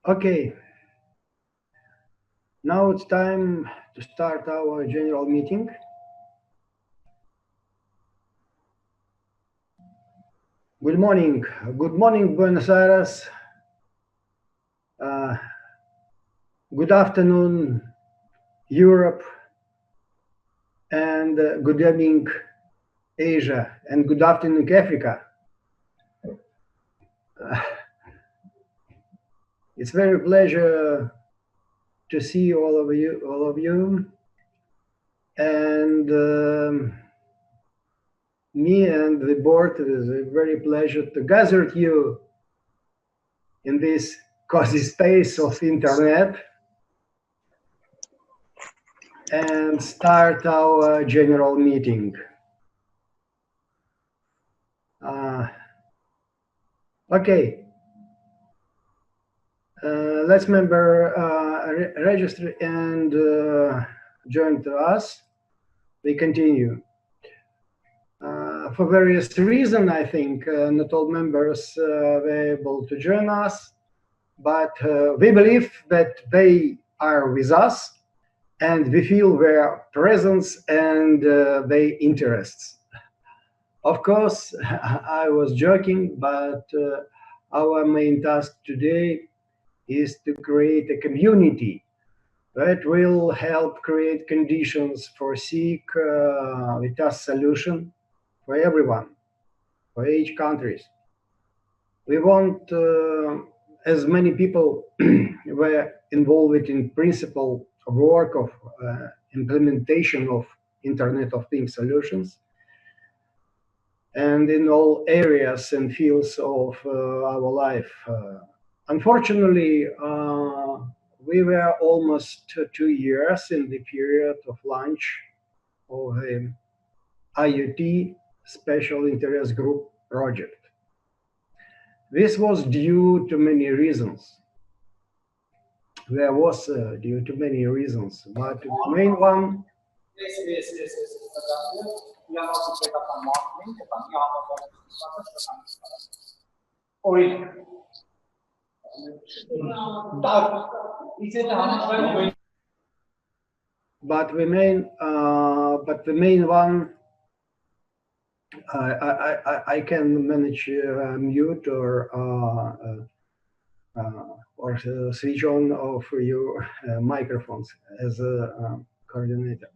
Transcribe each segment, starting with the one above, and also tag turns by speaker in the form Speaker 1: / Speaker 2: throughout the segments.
Speaker 1: Okay, now it's time to start our general meeting. Good morning, Buenos Aires. Good afternoon, Europe, and good evening, Asia, and good afternoon, Africa. It's very pleasure to see all of you, and me and the board, it is a very pleasure to gather you in this cozy space of internet and start our general meeting. Okay. Let's register and join to us. We continue. For various reasons, I think not all members were able to join us, but we believe that they are with us and we feel their presence and their interests. Of course, I was joking, but our main task today is to create a community that will help create conditions for SIG with a solution for everyone, for each country. We want as many people were involved in principle work of implementation of Internet of Things solutions, and in all areas and fields of our life. Unfortunately, we were almost 2 years in the period of launch of the IoT Special Interest Group project. This was due to many reasons. There was due to many reasons, but the main one but the main one, I can manage mute or switch on of your microphones as a coordinator.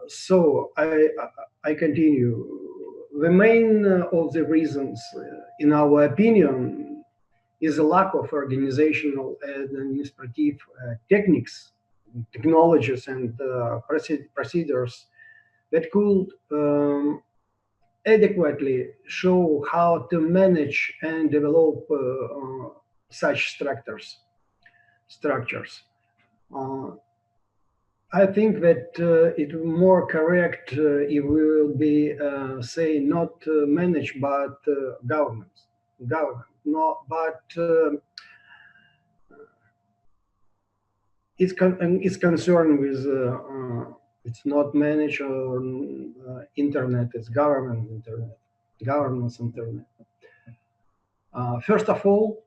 Speaker 1: So I continue. The main of the reasons, in our opinion, is a lack of organizational and administrative technologies and procedures that could adequately show how to manage and develop such structures. I think that it will be more correct if we will be say not managed but government. No, but it's concerned with it's not managed or internet. It's government internet, government's internet. First of all,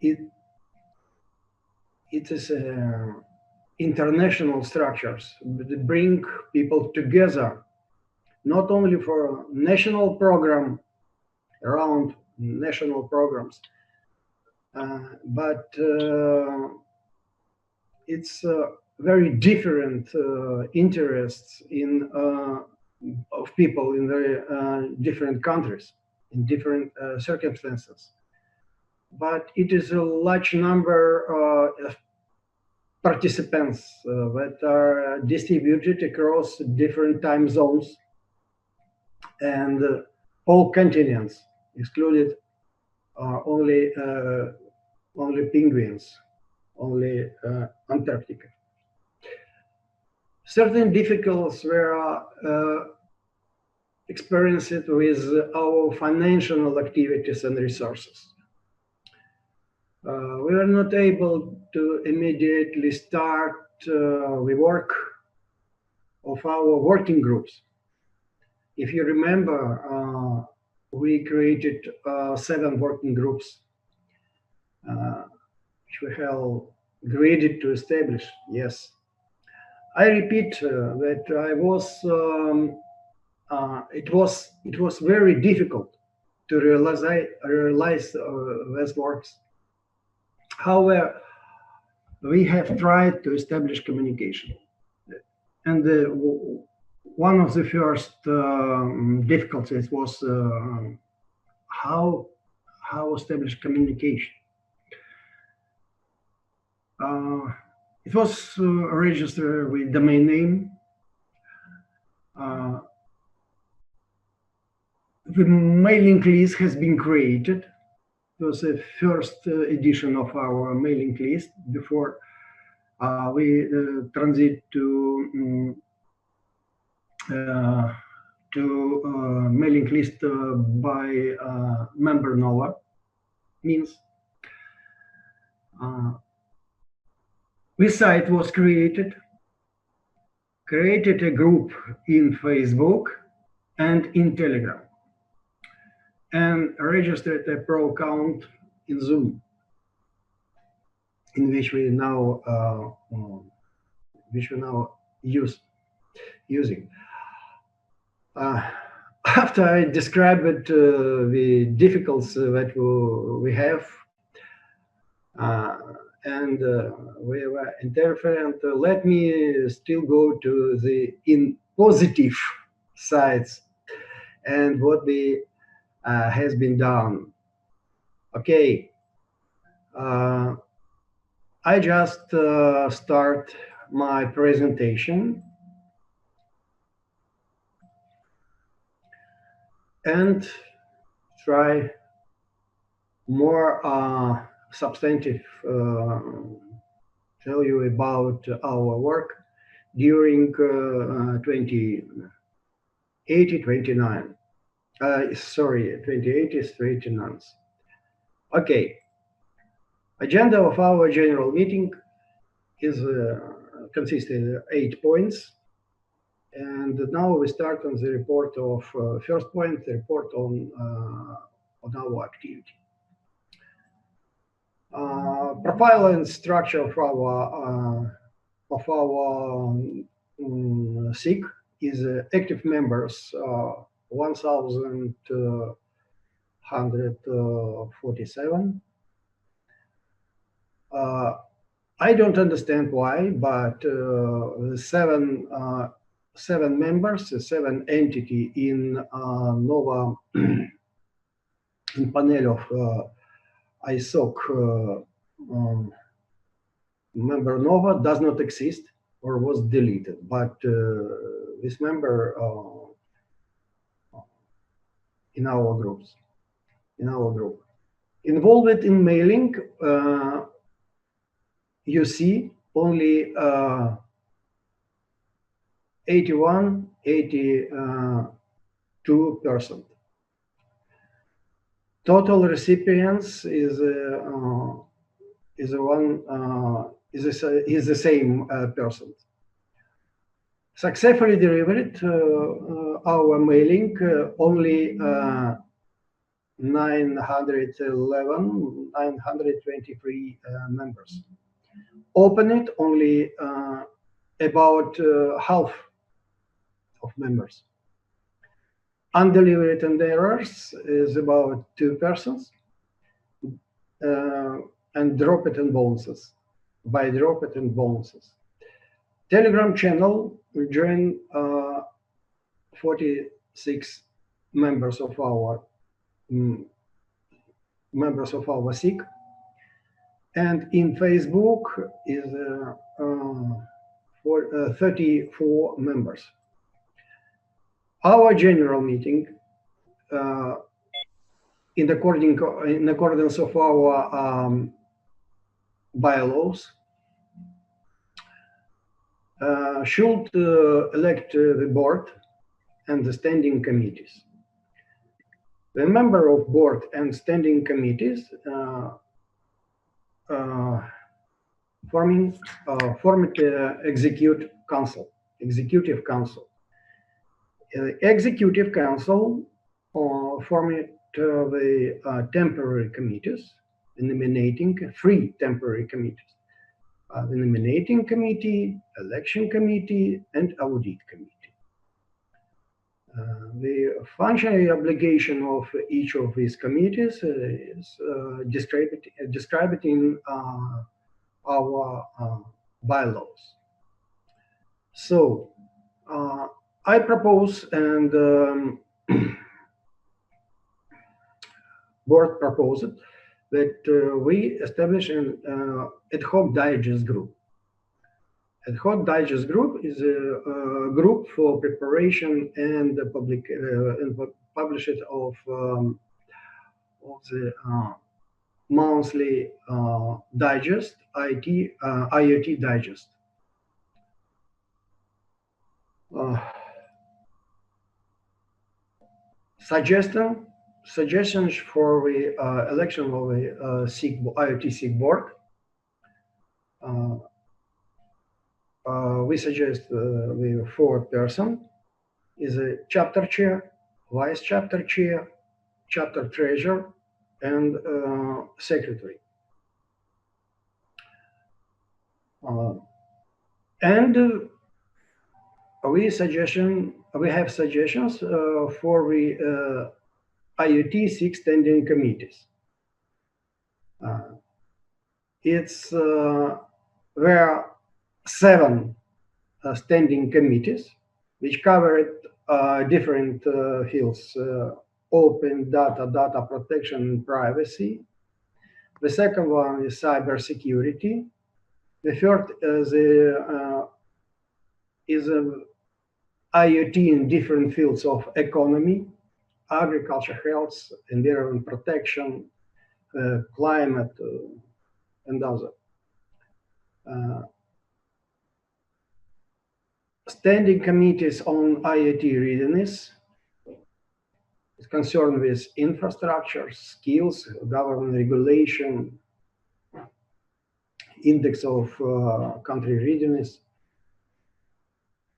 Speaker 1: it is international structures that bring people together, not only for national program, around national programs, but it's very different interests of people in very different countries, in different circumstances. But it is a large number of participants that are distributed across different time zones and all continents, excluded only penguins, only Antarctica. Certain difficulties were experienced with our financial activities and resources. We were not able to immediately start the work of our working groups. If you remember, we created 7 working groups which we have agreed to establish. Yes, I repeat that I was. It was very difficult to realize these works. However, we have tried to establish communication, and one of the first difficulties was how establish communication. It was registered with domain name. The mailing list has been created. It was the first edition of our mailing list before we transit to mailing list by member Nova means. This site was created a group in Facebook and in Telegram, and registered a pro account in Zoom, in which we now using. After I described the difficulties that we have, and we were interferent, let me still go to the positive sides and what has been done. Okay, I just start my presentation and try more substantive tell you about our work during 2080-29. Sorry, 2080-29. Okay. Agenda of our general meeting is consists of 8 points, and now we start on the report of first point, the report on our activity. Profile and structure of our SIG is active members 1,147. I don't understand why, but seven members, 7 entity in Nova in panel of ISOC member Nova does not exist or was deleted, but this member in our group involved in mailing, you see only 82%. Total recipients is the same person. Successfully delivered our mailing only 923 members. Open it only about half of members. Undelivered and errors is about 2 persons, and drop it and bounces, by drop it and bounces. Telegram channel will join 46 members of our SIG, and in Facebook is 34 members. Our general meeting, in accordance of our bylaws, should elect the board and the standing committees. The member of board and standing committees formed executive council. Executive council formed the temporary committees in nominating 3 temporary committees: the nominating committee, election committee, and audit committee. The functional obligation of each of these committees is described in our bylaws. So I propose, and board proposed, that we establish an ad hoc digest group. Ad hoc digest group is a group for preparation and publishing of the monthly digest, IoT digest. Suggestions for the election of the SIG, IoT SIG board. We suggest the 4 person is a chapter chair, vice chapter chair, chapter treasurer, and secretary. And we have suggestions for the IoT SIG standing committees. There are 7 standing committees which covered different fields: open data, data protection, and privacy. The second one is cybersecurity. The third is IoT in different fields of economy: agriculture, health, environment protection, climate, and other. Standing committees on IoT readiness is concerned with infrastructure, skills, government regulation, index of country readiness.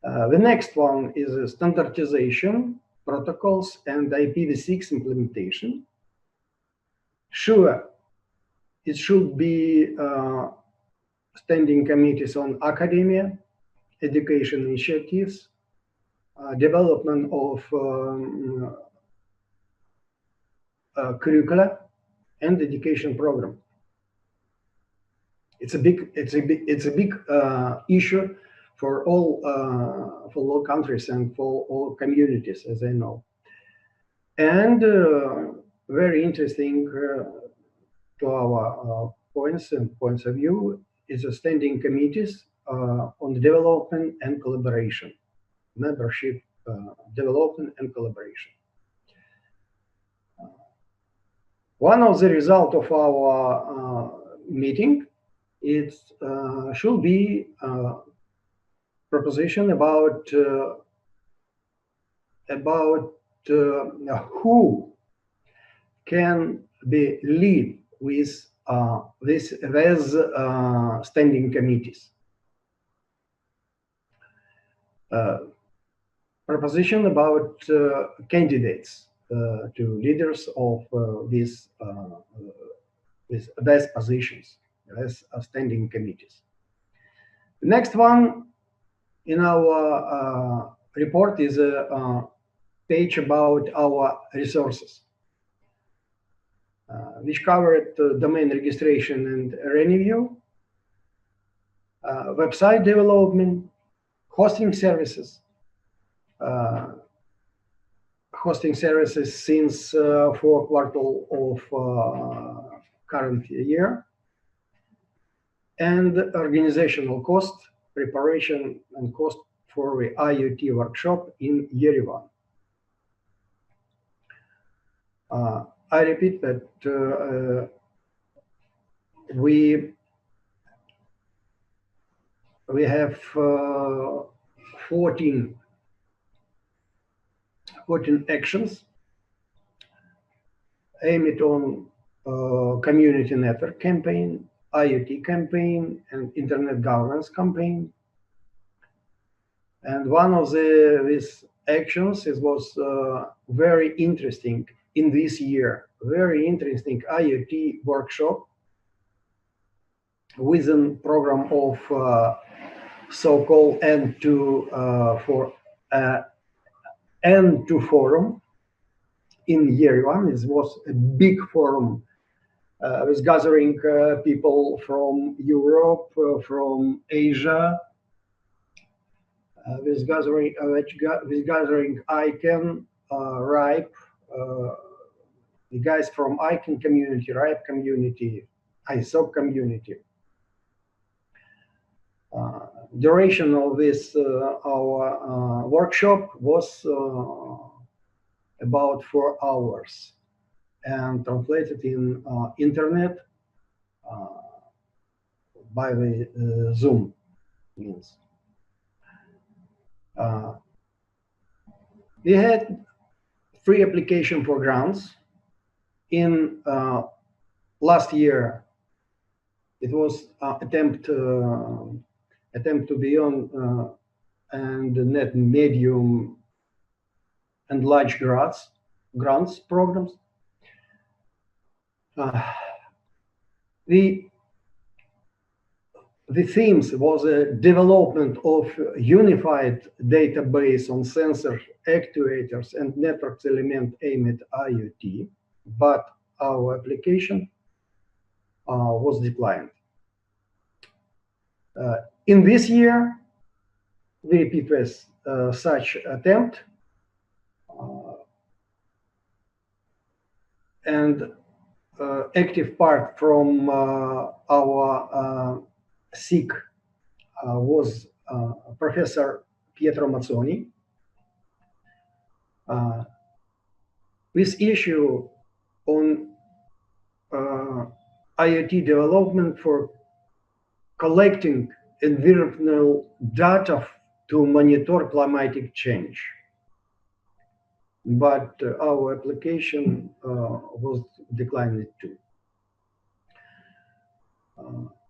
Speaker 1: The next one is standardization, protocols, and IPv6 implementation. Sure, it should be standing committees on academia, education initiatives, development of curricula, and education program. It's a big issue for all countries and for all communities, as I know. And very interesting to our points of view is the standing committees on development and collaboration, membership, development and collaboration. One of the results of our meeting should be proposition about who can be lead with these standing committees. Proposition about candidates to leaders of these best positions as standing committees. The next one in our report is a page about our resources, which covered domain registration and review, website development, hosting services. Hosting services since 4th quarter of current year, and organizational cost, preparation and cost for the IoT workshop in Yerevan. I repeat that we have 14 actions aimed on community network campaign, IoT campaign, and internet governance campaign. And one of these actions was very interesting in this year, very interesting IoT workshop within program of so-called N2 for N2 forum in Yerevan. It was a big forum with gathering people from Europe, from Asia, with gathering ICANN, RIPE, the guys from ICANN community, RIPE community, ISOC community. Duration of this our workshop was about 4 hours and translated in internet by the Zoom means. We had free application for grants. In last year, it was attempt to be on and net medium and large grants programs. The themes was a development of unified database on sensors, actuators, and networks element aimed at IoT, but our application was declined. In this year, we repeat with such attempt, and active part from our SIG was Professor Pietro Mazzoni. This issue on IoT development for collecting environmental data to monitor climatic change. But our application was declined too.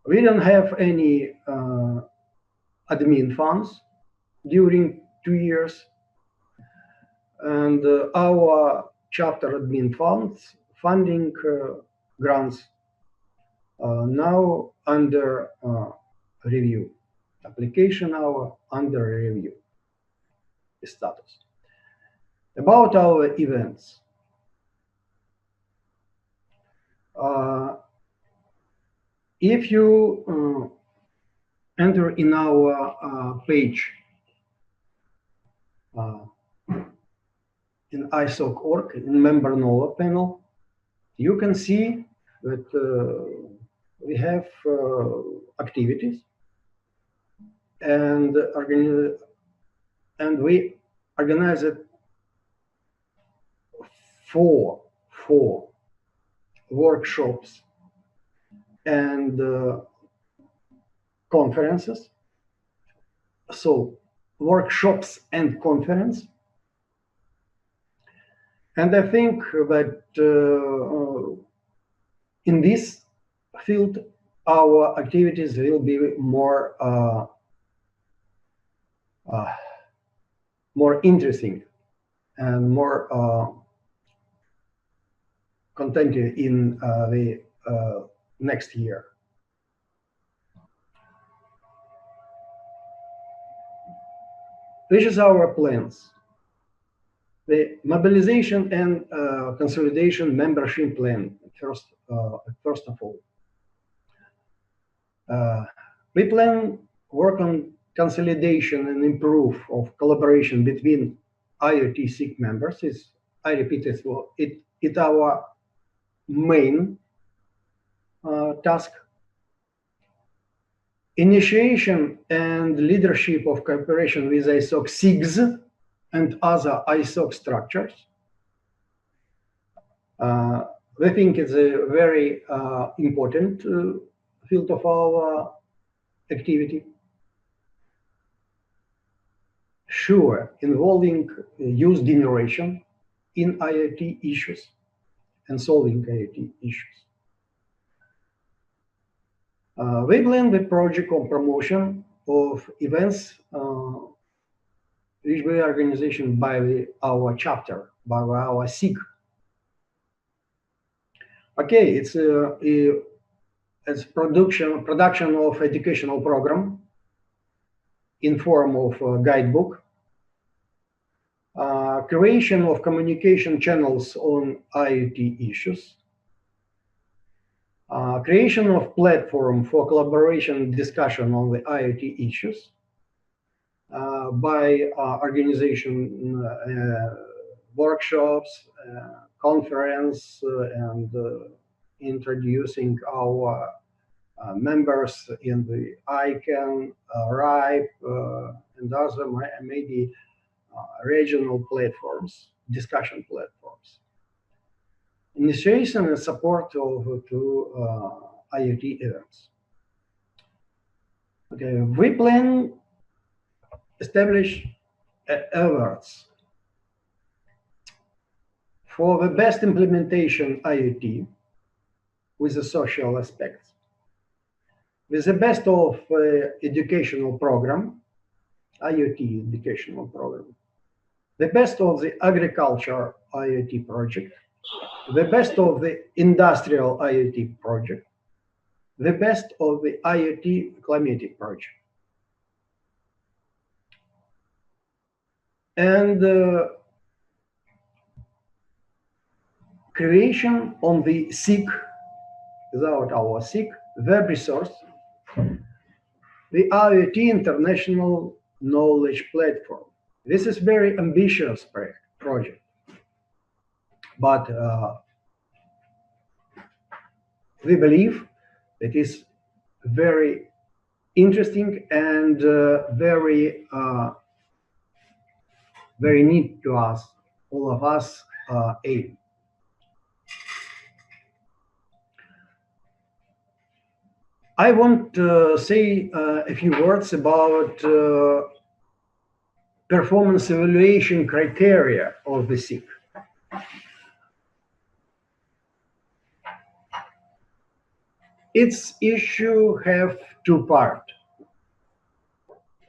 Speaker 1: We don't have any admin funds during 2 years, and our chapter admin funds funding grants now under review. Application now under review status. About our events. If you enter in our page in ISOC.org, in Member Nova panel, you can see that we have activities and we organize it four workshops and conferences. So workshops and conference. And I think that in this field, our activities will be more interesting and more contented in the next year. Which is our plans? The mobilization and consolidation membership plan, first of all. We plan work on consolidation and improve of collaboration between IoT SIG members. I repeat it, it's our main task. Initiation and leadership of cooperation with ISOC SIGs and other ISOC structures. We think it's a very important field of our activity. Sure, involving use generation in IoT issues and solving IoT issues. We plan the project on promotion of events which were organization by our chapter, by our SIG. Okay, it's a as production of educational program in form of a guidebook, creation of communication channels on IoT issues, creation of platform for collaboration and discussion on the IoT issues by organization workshops, conference, and introducing our members in the ICANN, RIPE, and other maybe regional platforms, discussion platforms. Initiation and support to IoT events. Okay, we plan establish awards for the best implementation IoT with the social aspects, with the best of educational program, IoT educational program, the best of the agriculture IoT project, the best of the industrial IoT project, the best of the IoT climatic project. And creation on the SIG, without our SIG, web resource, the IoT International Knowledge Platform. This is very ambitious project, but we believe it is very interesting and very neat to us, all of us aim. I want to say a few words about performance evaluation criteria of the SIG. Its issue have two parts.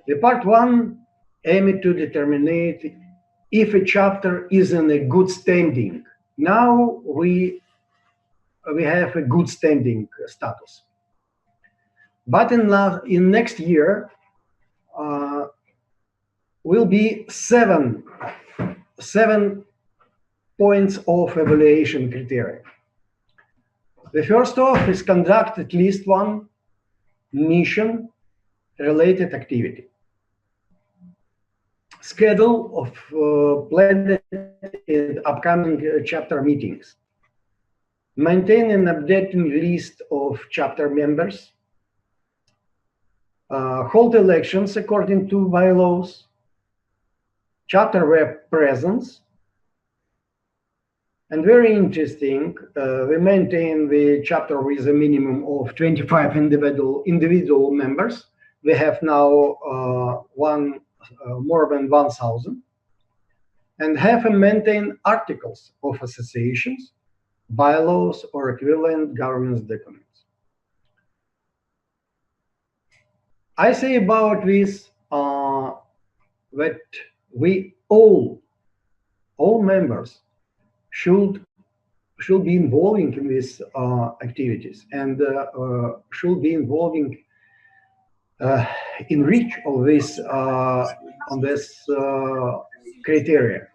Speaker 1: The part one aimed to determine if a chapter is in a good standing. Now we have a good standing status. But in next year will be seven points of evaluation criteria. The first of is conduct at least one mission-related activity. Schedule of planned and upcoming chapter meetings. Maintain and updating list of chapter members. Hold elections according to bylaws. Chapter web presence. And very interesting, we maintain the chapter with a minimum of 25 individual members. We have now more than 1,000. And have and maintain articles of associations, bylaws, or equivalent governance documents. I say about this that we all members should be involving in these activities and should be involving in reach of this on this criteria.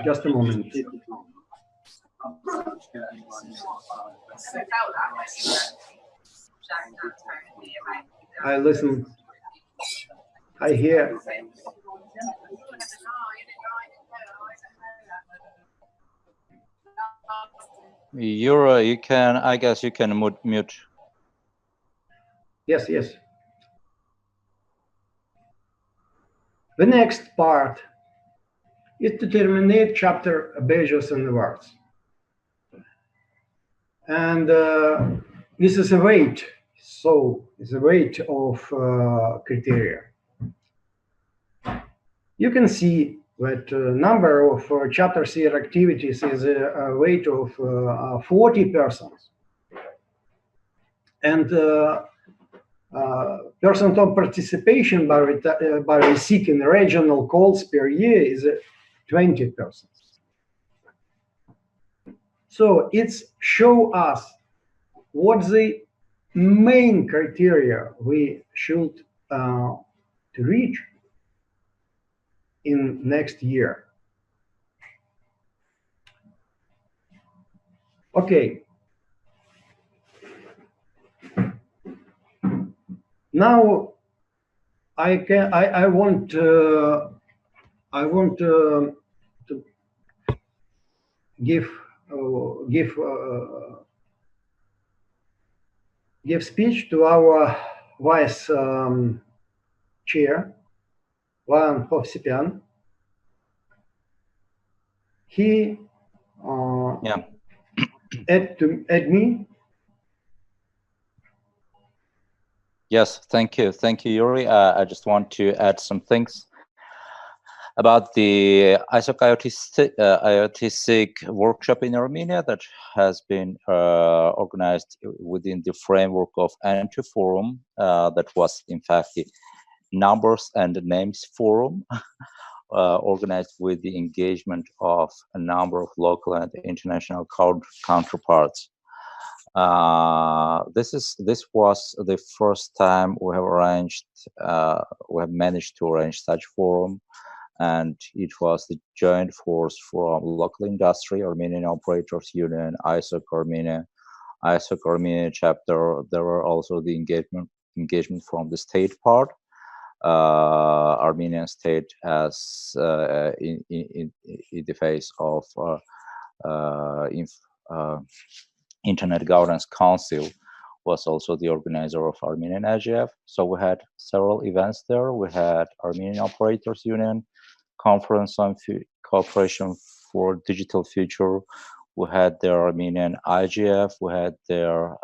Speaker 1: Just a moment. I listen. I hear.
Speaker 2: You can, I guess you can mute.
Speaker 1: Yes. The next part is to terminate chapter badges and awards. And this is a weight. So it's a weight of criteria. You can see that number of chapter CR activities is a weight of 40 persons. And percent of participation by seeking regional calls per year is 20%. So it's show us what the main criteria we should to reach in next year. Okay. Now I want to give give give speech to our vice chair, Van Hovsepian. He
Speaker 2: Yeah.
Speaker 1: add me.
Speaker 2: Yes, thank you, Yuri. I just want to add some things about the ISOC IoT SIG workshop in Armenia that has been organized within the framework of N2 Forum. That was, in fact, the Numbers and Names Forum, organized with the engagement of a number of local and international counterparts. This was the first time we have managed to arrange such forum, and it was the joint force from local industry, Armenian Operators Union, ISOC Armenia chapter. There were also the engagement from the state part. Armenian state as in the face of Internet Governance Council was also the organizer of Armenian IGF. So we had several events there. We had Armenian Operators Union, Conference on Cooperation for Digital Future. We had their Armenian IGF. We had their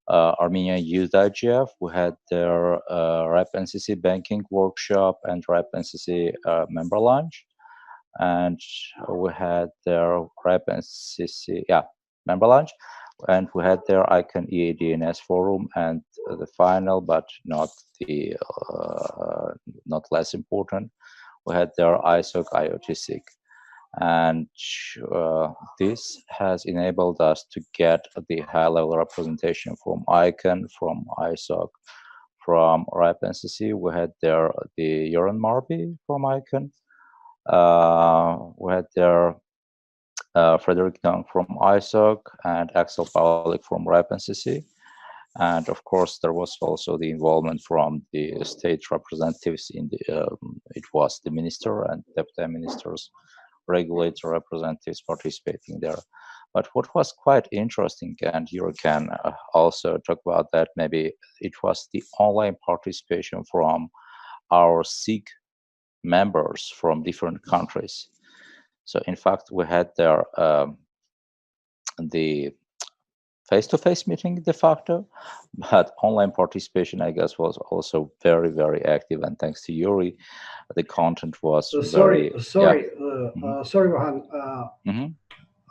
Speaker 2: Armenian Youth IGF. We had their RAP NCC Banking Workshop and RAP NCC Member Lunch. And we had their RAP NCC, Member Lunch. And we had their ICANN EADNS Forum, and the final, but not the not less important, we had their ISOC IoT SIG. And this has enabled us to get the high-level representation from ICANN, from ISOC, from RAP NCC. We had there the Joran Marby from ICANN. We had there Frederick Young from ISOC and Axel Pavlik from RAP NCC. And of course, there was also the involvement from the state representatives in the, it was the minister and deputy ministers, regulator representatives participating there. But what was quite interesting, and you can also talk about that, maybe it was the online participation from our SIG members from different countries. So in fact, we had there the face-to-face meeting de facto, but online participation, I guess, was also very, very active. And thanks to Yuri, the content was
Speaker 1: sorry, Vahan.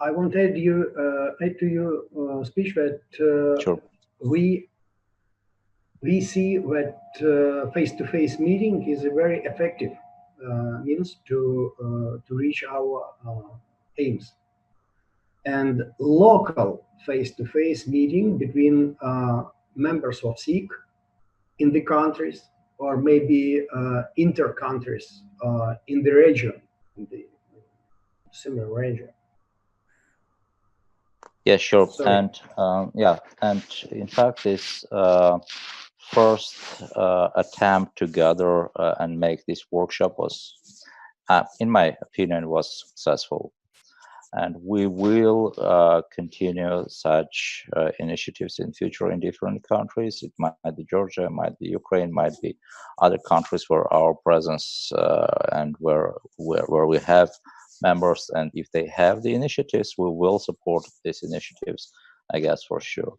Speaker 1: I want to add to your speech that
Speaker 2: sure.
Speaker 1: we see that face-to-face meeting is a very effective means to reach our aims. And local face-to-face meeting between members of SIG in the countries, or maybe inter-countries in the region, in the similar region.
Speaker 2: Yeah, sure. Sorry. And and in fact, this first attempt to gather and make this workshop was, in my opinion, was successful. And we will continue such initiatives in future in different countries. It might be Georgia, might be Ukraine, might be other countries where our presence and where we have members. And if they have the initiatives, we will support these initiatives, I guess, for sure.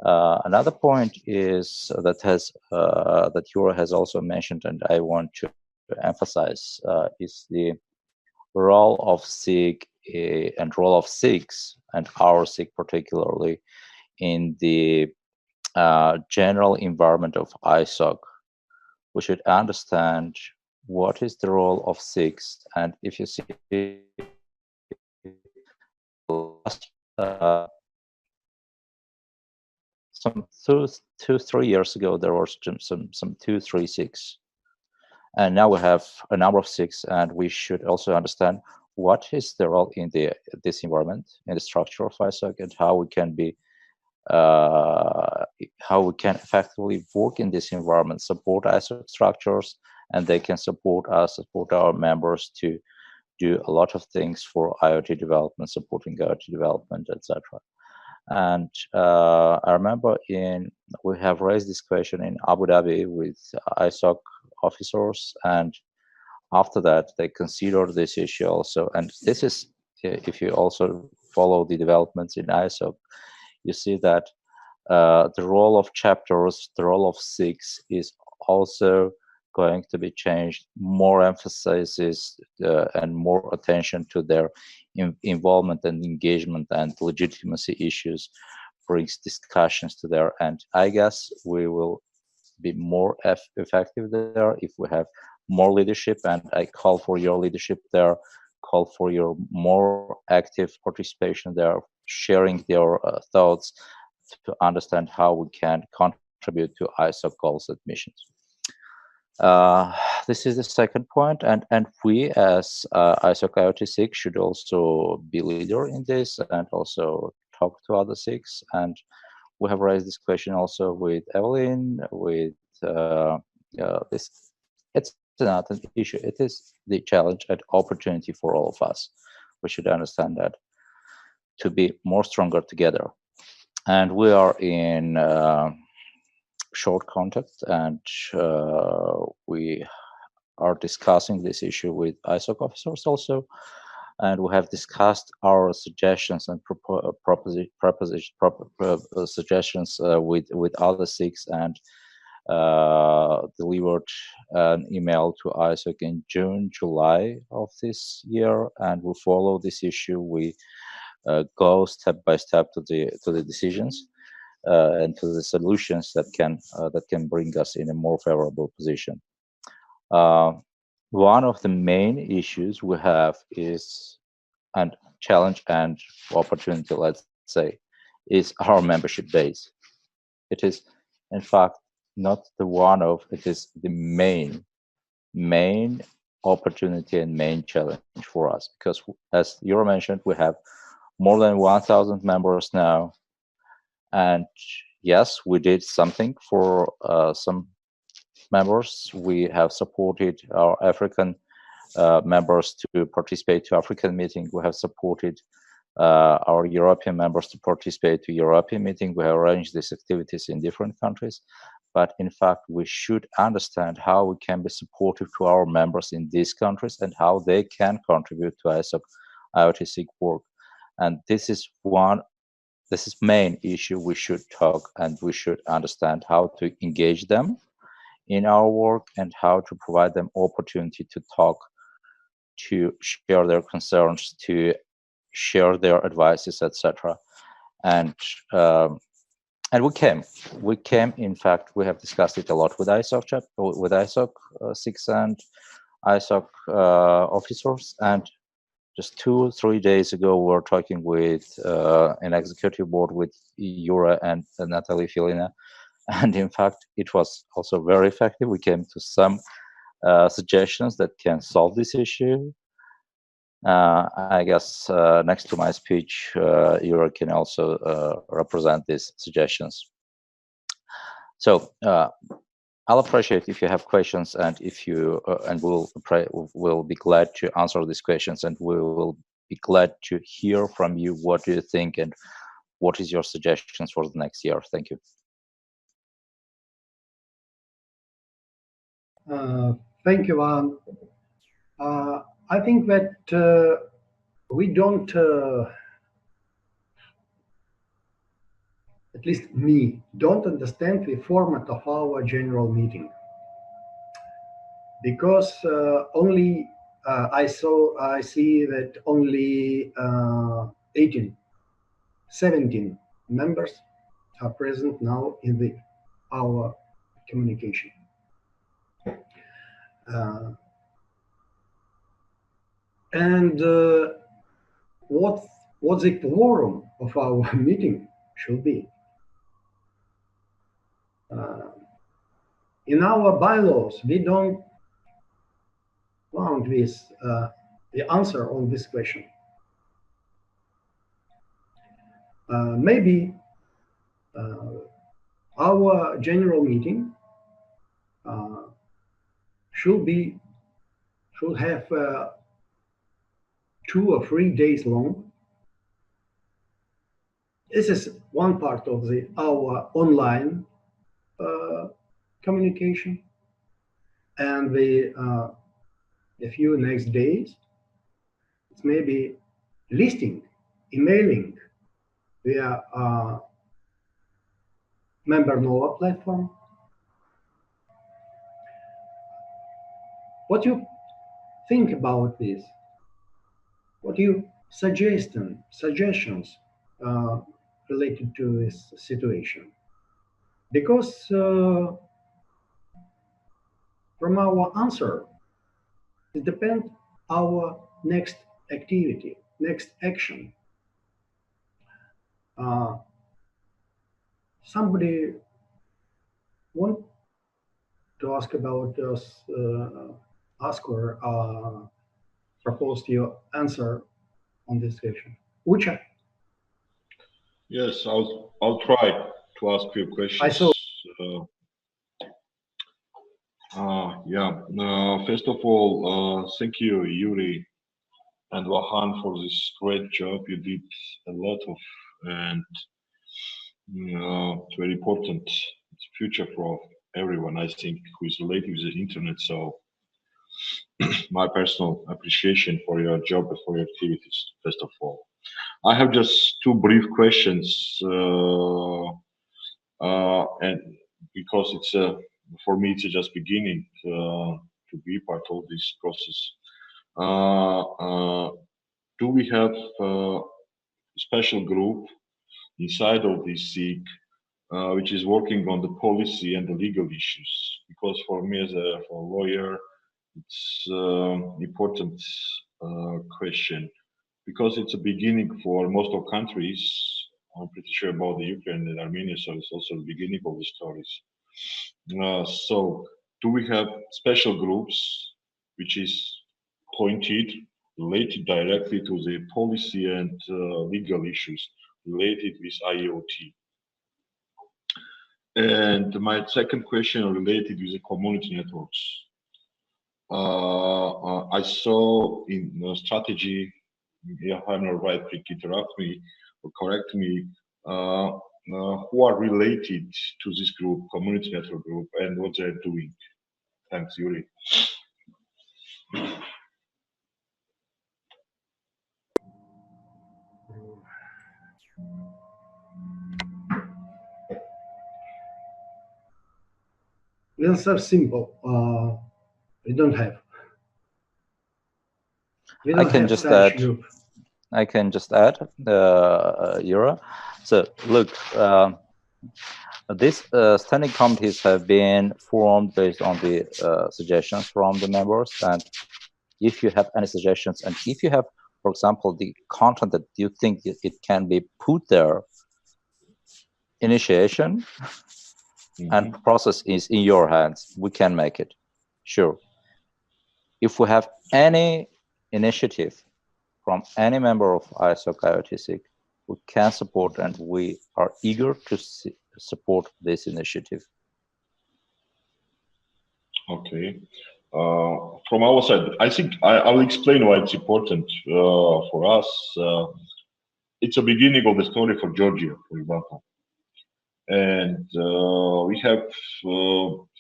Speaker 2: Another point is that Yura has also mentioned, and I want to emphasize, is the role of SIG and role of SIGs and our SIG particularly in the general environment of ISOC. We should understand what is the role of SIGs, and if you see last some 3 years ago there was some 2, 3 SIGs, and now we have a number of SIGs, and we should also understand what is the role in this environment, in the structure of ISOC, and how we can be how we can effectively work in this environment, support ISOC structures, and they can support us, support our members to do a lot of things for IoT development, supporting IoT development, etc. And I remember we have raised this question in Abu Dhabi with ISOC officers, and after that they considered this issue also. And this is, if you also follow the developments in ISOC, you see that the role of chapters, the role of SIGs is also going to be changed. More emphasis and more attention to their involvement and engagement and legitimacy issues brings discussions to there. And I guess we will be more effective there if we have more leadership. And I call for your leadership there, call for your more active participation there, sharing your thoughts to understand how we can contribute to ISOC goals and missions. This is the second point, and we as ISOC IoT SIG should also be leader in this and also talk to other SIGs. And we have raised this question also with Evelyn, with this. It's not an issue, it is the challenge and opportunity for all of us. We should understand that to be more stronger together. And we are in short contact, and we are discussing this issue with ISOC officers also, and we have discussed our suggestions and suggestions with other SIGs, and delivered an email to ISOC in June, July of this year, and we follow this issue. We go step by step to the decisions and to the solutions that can bring us in a more favorable position. One of the main issues we have is, and challenge and opportunity, let's say, is our membership base. It is, in fact, not the one of, it is the main opportunity and main challenge for us, because as you mentioned, we have more than 1,000 members now. And yes, we did something for some members. We have supported our African members to participate to African meeting. We have supported our European members to participate to European meeting. We have arranged these activities in different countries. But in fact, we should understand how we can be supportive to our members in these countries and how they can contribute to ISOC IoT SIG work. And this is main issue we should talk, and we should understand how to engage them in our work and how to provide them opportunity to talk, to share their concerns, to share their advices, etc. And we came. In fact, we have discussed it a lot with ISOC with ISOC 6 and ISOC officers. And just 2 or 3 days ago, we were talking with an executive board with Yura and Natalie Filina. And in fact, it was also very effective. We came to some suggestions that can solve this issue. I guess next to my speech, Yura can also represent these suggestions. So I'll appreciate if you have questions, and if you and we'll be glad to answer these questions, and we will be glad to hear from you. What do you think, and what is your suggestions for the next year? Thank you.
Speaker 1: Thank you, Ivan. I think that we don't, at least me, don't understand the format of our general meeting, because only I see that only 17 members are present now in our communication. And what what the quorum of our meeting should be. In our bylaws, we don't found this the answer on this question. Maybe our general meeting should have 2 or 3 days long. This is one part of our online communication, and the few next days, it's maybe listing, emailing via member Nova platform. What you think about this? What you suggestions related to this situation? Because from our answer, it depends our next activity, next action. Somebody want to ask about us, ask or propose your answer on this question? Ucha?
Speaker 3: Yes, I'll try to ask you questions.
Speaker 1: I saw.
Speaker 3: First of all, thank you, Yuri and Vahan, for this great job. You did a lot of, and it's very important. It's future for everyone, I think, who is related with the internet. So my personal appreciation for your job and for your activities, first of all. I have just 2 brief questions, and because it's for me, it's just beginning to be part of this process. Do we have a special group inside of this SIG which is working on the policy and the legal issues? Because for me as a lawyer, it's important question, because it's a beginning for most of countries. I'm pretty sure about the Ukraine and Armenia, so it's also the beginning of the stories. So do we have special groups which is pointed, related directly to the policy and legal issues related with IoT? And my second question related with the community networks. I saw in the strategy, if I'm not right, please interrupt me or correct me, who are related to this group, community network group, and what they're doing. Thanks, Yuri.
Speaker 1: The answer is simple. We don't have. We don't have such group.
Speaker 2: I can just add, Yura. So look, these standing committees have been formed based on the suggestions from the members. And if you have any suggestions, and if you have, for example, the content that you think it can be put there, initiation and process is in your hands. We can make it, sure. If we have any initiative from any member of ISOC IoT SIG, we can support, and we are eager to support this initiative.
Speaker 3: Okay. From our side, I think I will explain why it's important for us. It's a beginning of the story for Georgia, for example. And we have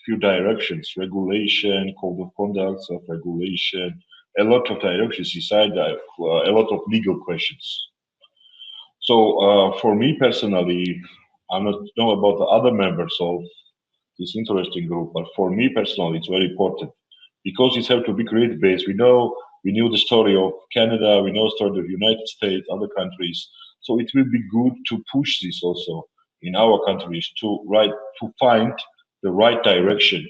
Speaker 3: few directions: regulation, code of conduct, self-regulation, a lot of directions inside that, a lot of legal questions. So for me personally, I'm not know about the other members of this interesting group, but for me personally, it's very important because it's have to be created based. We knew the story of Canada, we know the story of the United States, other countries. So it will be good to push this also in our countries to find the right direction,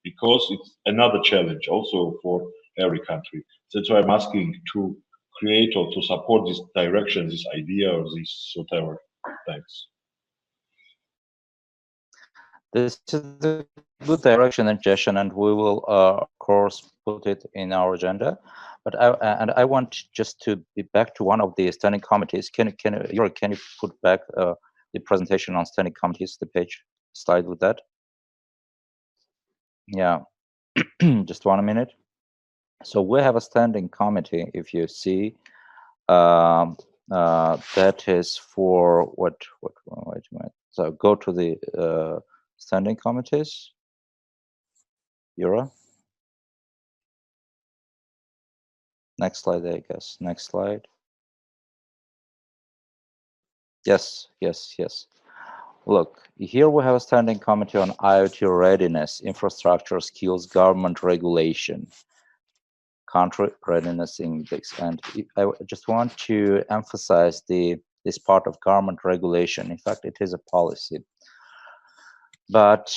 Speaker 3: because it's another challenge also for every country. That's why I'm asking to create or to support this direction, this idea, or this whatever? Thanks.
Speaker 2: This is a good direction and suggestion, and we will, of course, put it in our agenda. But I want just to be back to one of the standing committees. Can you put back the presentation on standing committees, the page slide with that? Yeah, just 1 minute. So we have a standing committee. If you see, that is for what? Wait a minute. So go to the standing committees. Yura. Next slide, I guess. Next slide. Yes. Look, here we have a standing committee on IoT readiness, infrastructure skills, government regulation, country readiness index. And I just want to emphasize this part of government regulation. In fact, it is a policy. But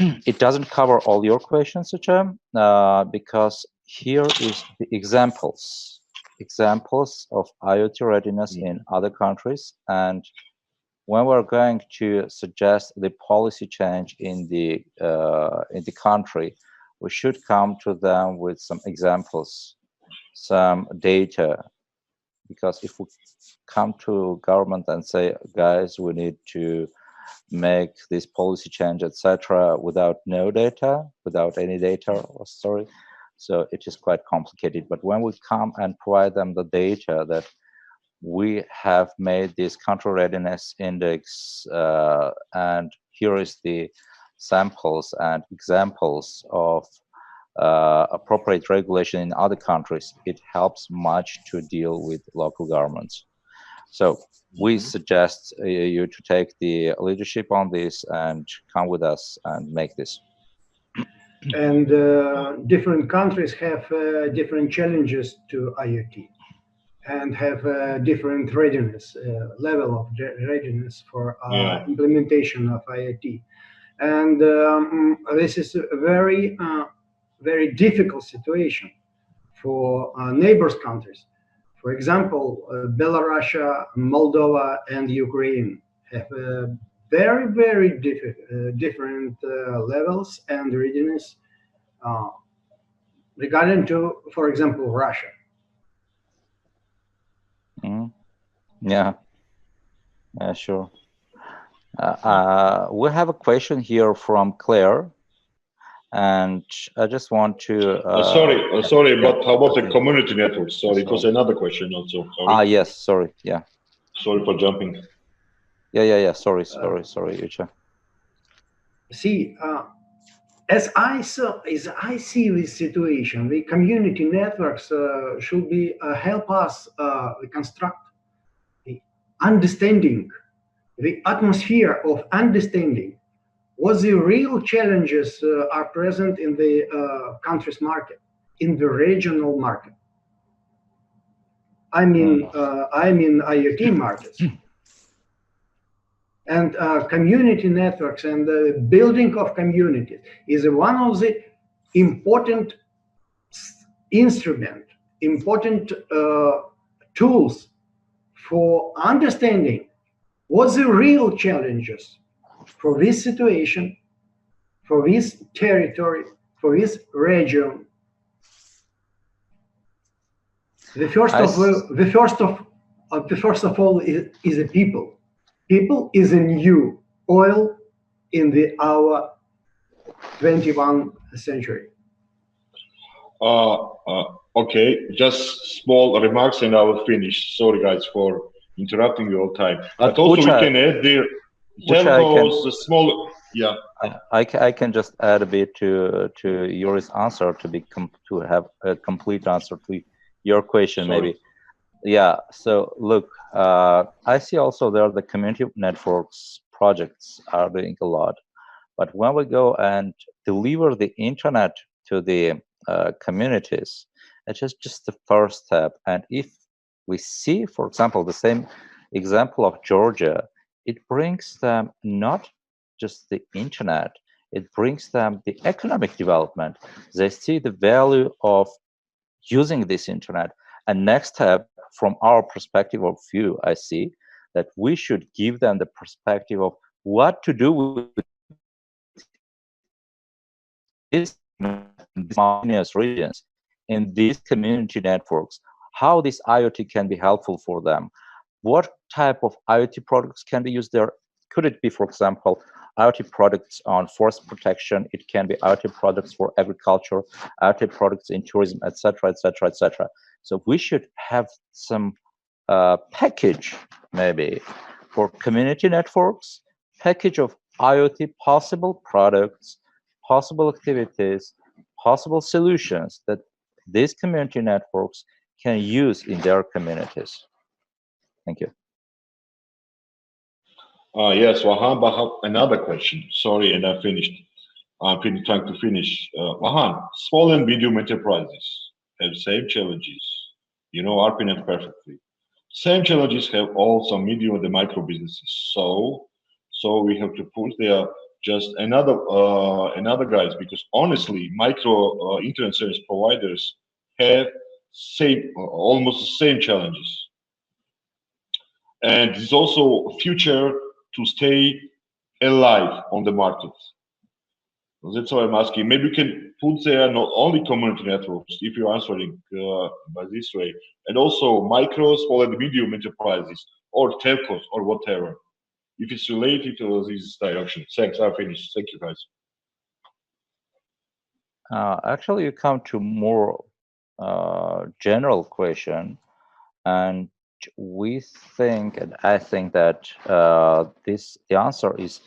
Speaker 2: it doesn't cover all your questions, Sucha, because here is the examples of IoT readiness in other countries. And when we're going to suggest the policy change in the country, we should come to them with some examples, some data, because if we come to government and say, guys, we need to make this policy change, etc., without any data or story, so it is quite complicated. But when we come and provide them the data that we have made this country readiness index, and here is the samples and examples of appropriate regulation in other countries, it helps much to deal with local governments. So we suggest you to take the leadership on this and come with us and make this.
Speaker 1: And different countries have different challenges to IoT and have different readiness, level of readiness for implementation of IoT. And this is a very, very difficult situation for neighbors countries. For example, Belarus, Moldova, and Ukraine have very, very different levels and readiness regarding to, for example, Russia.
Speaker 2: Yeah, sure. We have a question here from Claire, and I just want to.
Speaker 3: Sorry, but how about the community network? Sorry, it was another question also. Sorry.
Speaker 2: Yes, sorry. Yeah.
Speaker 3: Sorry for jumping.
Speaker 2: Yeah. Sorry, Yucha.
Speaker 1: See, as I see this situation, the community networks should be help us reconstruct the understanding, the atmosphere of understanding what the real challenges are present in the country's market, in the regional market. I mean IoT markets. And community networks and the building of communities is one of the important important tools for understanding what the real challenges for this situation, for this territory, for this region. The first of all is the people. People is a new oil in our 21st century.
Speaker 3: Okay, just small remarks and I will finish. Sorry guys for interrupting you all time. But also we can add there, tell us the small, yeah.
Speaker 2: I can just add a bit to Yuri's answer to have a complete answer to your question. Sorry. Maybe. Yeah, so look, I see also there the community networks projects are doing a lot, but when we go and deliver the internet to the communities, it's just the first step. And if we see, for example, the same example of Georgia, it brings them not just the internet, it brings them the economic development. They see the value of using this internet. And next step, from our perspective of view, I see that we should give them the perspective of what to do with this mountainous regions, in these community networks, how this IoT can be helpful for them. What type of IoT products can be used there? Could it be, for example, IoT products on forest protection? It can be IoT products for agriculture, IoT products in tourism, etc., etc., etc. So we should have some package, maybe, for community networks, package of IoT possible products, possible activities, possible solutions that these community networks can use in their communities. Thank you.
Speaker 3: Yes, Wahan, but I have another question. Sorry, and I finished. I'm trying to finish. Wahan, small and medium enterprises have same challenges. You know RPNet perfectly. Same challenges have also medium and the micro businesses. So we have to put there just another guys, because honestly, micro internet service providers have almost the same challenges, and it's also a future to stay alive on the market. That's why I'm asking. Maybe you can put there not only community networks, if you're answering by this way, and also micro, small, and medium enterprises, or telcos, or whatever, if it's related to this direction. Thanks, I finished. Thank you, guys.
Speaker 2: Actually, you come to more general question, and we think, and I think that the answer is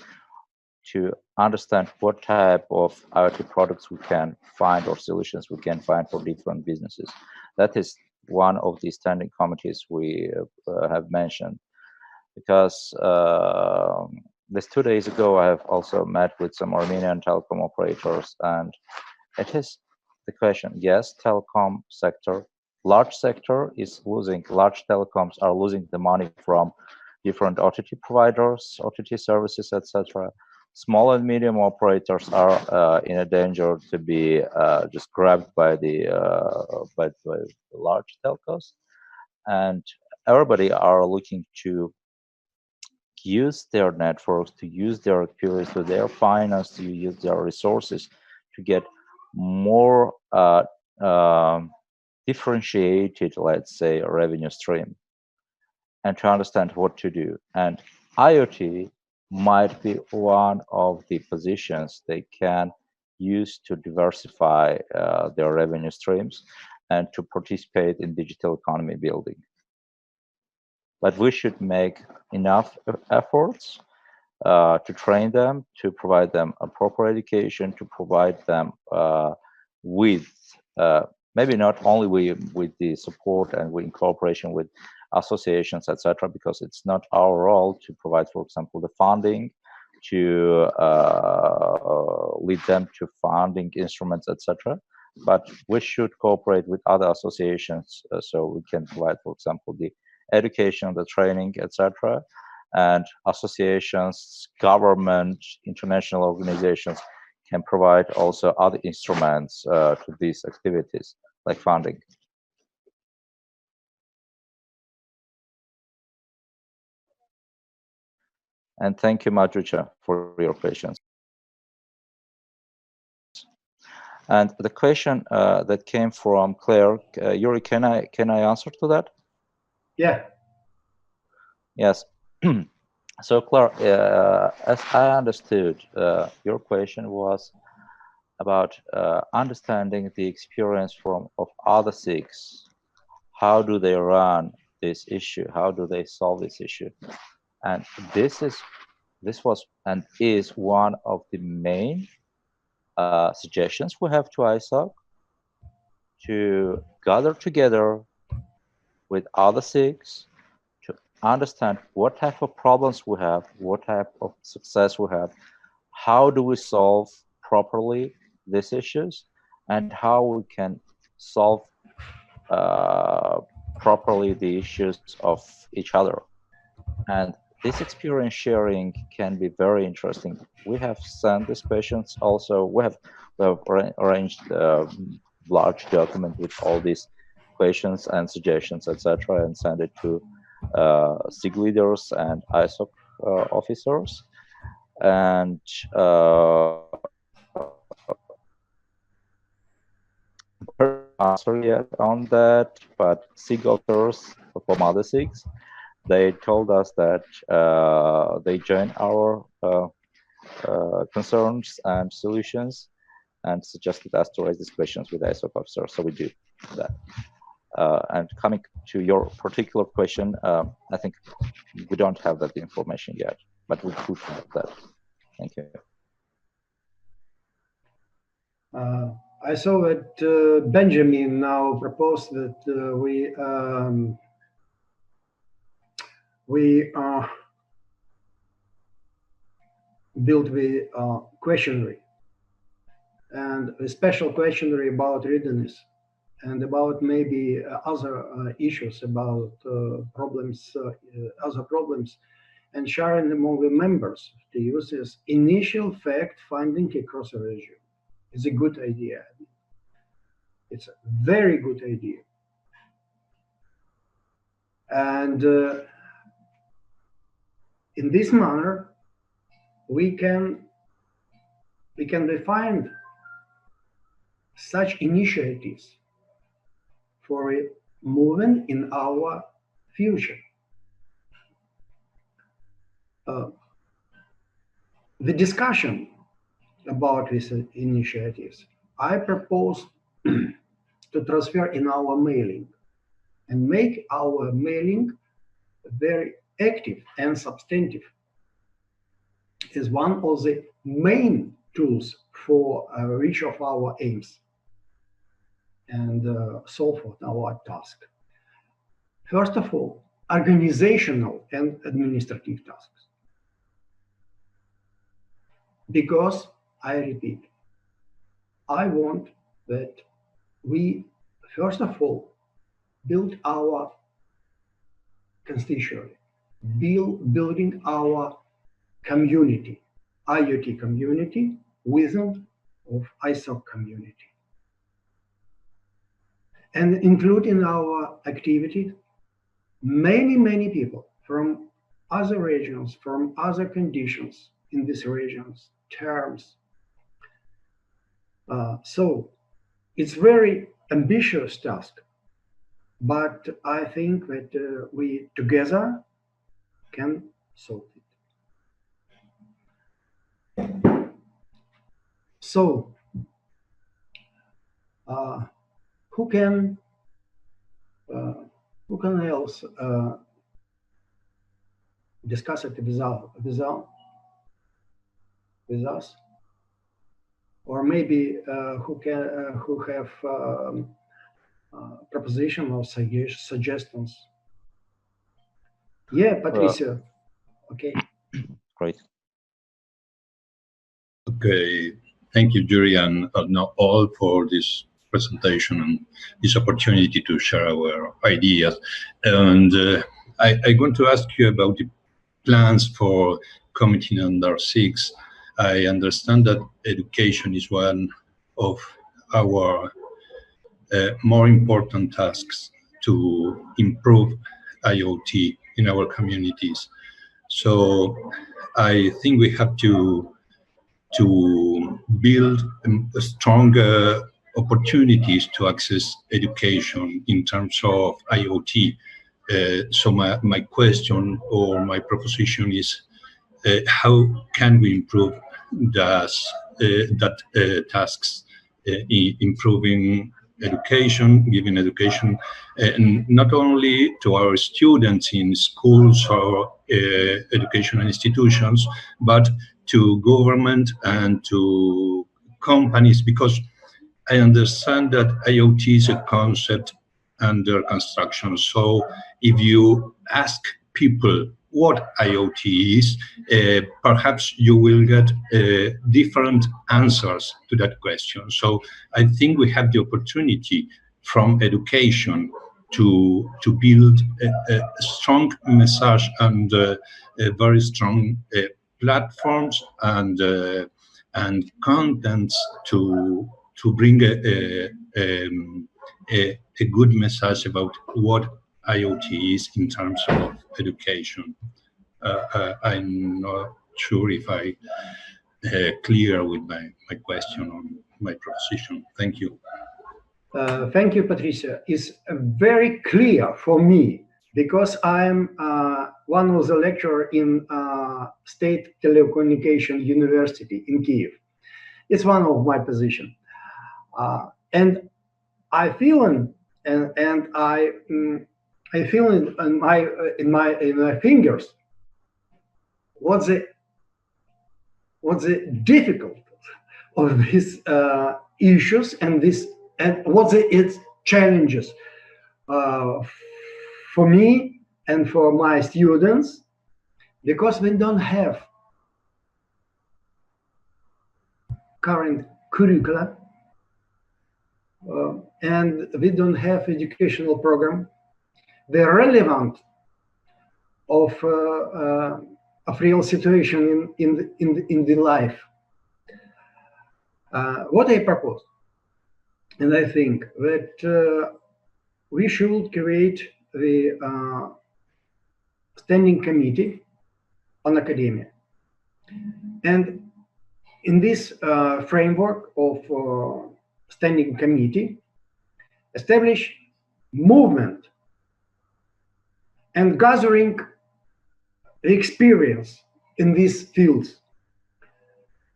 Speaker 2: to understand what type of IoT products we can find or solutions we can find for different businesses. That is one of the standing committees we have mentioned, because this 2 days ago I have also met with some Armenian telecom operators, and it is the question, yes, telecom sector, large sector is losing, large telecoms are losing the money from different OTT providers, OTT services, etc. Small and medium operators are in a danger to be just grabbed by the large telcos, and everybody are looking to use their networks, to use their experience, to their finance, to use their resources to get more differentiated, let's say, revenue stream, and to understand what to do. And IoT might be one of the positions they can use to diversify their revenue streams and to participate in digital economy building. But we should make enough efforts to train them, to provide them a proper education, to provide them with maybe not only with the support and in cooperation with associations, etc., because it's not our role to provide, for example, the funding, to lead them to funding instruments, etc. But we should cooperate with other associations so we can provide, for example, the education, the training, etc. And associations, government, international organizations can provide also other instruments to these activities, like funding. And thank you, Madrucha, for your questions. And the question that came from Claire, Yuri, can I answer to that?
Speaker 1: Yeah.
Speaker 2: Yes. So, Claire, as I understood, your question was about understanding the experience of other SIGs. How do they run this issue? How do they solve this issue? And this was and is one of the main suggestions we have to ISOC, to gather together with other SIGs to understand what type of problems we have, what type of success we have, how do we solve properly these issues, and how we can solve properly the issues of each other. And this experience sharing can be very interesting. We have sent these questions also. We have arranged a large document with all these questions and suggestions, etc., and send it to SIG leaders and ISOC officers. And answer yet on that, but SIG officers from other SIGs, they told us that they join our concerns and solutions and suggested us to raise these questions with ISOC officers. So we do that. And coming to your particular question, I think we don't have that information yet, but we could have that. Thank you.
Speaker 1: I saw that Benjamin now proposed that we build the questionnaire, and a special questionnaire about readiness and about maybe other issues about problems, other problems, and sharing among the members to use as initial fact-finding across a region. It's a good idea. It's a very good idea. And in this manner, we can define such initiatives for a movement in our future. The discussion about these initiatives, I propose to transfer in our mailing and make our mailing very active and substantive as one of the main tools for reach of our aims and solve our task. First of all, organizational and administrative tasks. Because, I repeat, I want that we, first of all, build our constituency, building our community, IoT community within of ISOC community. And include in our activity many people from other regions, from other conditions in these regions, terms. So it's very ambitious task, but I think that we together can solve it. So who can else discuss it with us, or maybe who have proposition or suggestions? Yeah, Patricia. Okay.
Speaker 2: Great.
Speaker 4: Okay, thank you, Yuri, and all for this presentation and this opportunity to share our ideas. And I want to ask you about the plans for committee number 6. I understand that education is one of our more important tasks to improve IoT in our communities. So I think we have to build stronger opportunities to access education in terms of IoT. So my question or my proposition is, how can we improve that tasks, improving education, giving education, not only to our students in schools or educational institutions, but to government and to companies, because I understand that IoT is a concept under construction. So if you ask people what IoT is, perhaps you will get different answers to that question. So I think we have the opportunity from education to build a strong message and very strong platforms and contents to bring a good message about what IoT is in terms of education. I'm not sure if I clear with my question on my proposition. Thank you.
Speaker 1: Thank you, Patricia. It's very clear for me because I'm one of the lecturers in State Telecommunication University in Kiev. It's one of my position, and I feel and I feel it in my fingers what's the difficulty of these issues and what's its challenges for me and for my students, because we don't have current curricula and we don't have educational program they're relevant of real situation in the life. What I propose, and I think that we should create the standing committee on academia, and in this framework of standing committee, establish movement and gathering experience in these fields.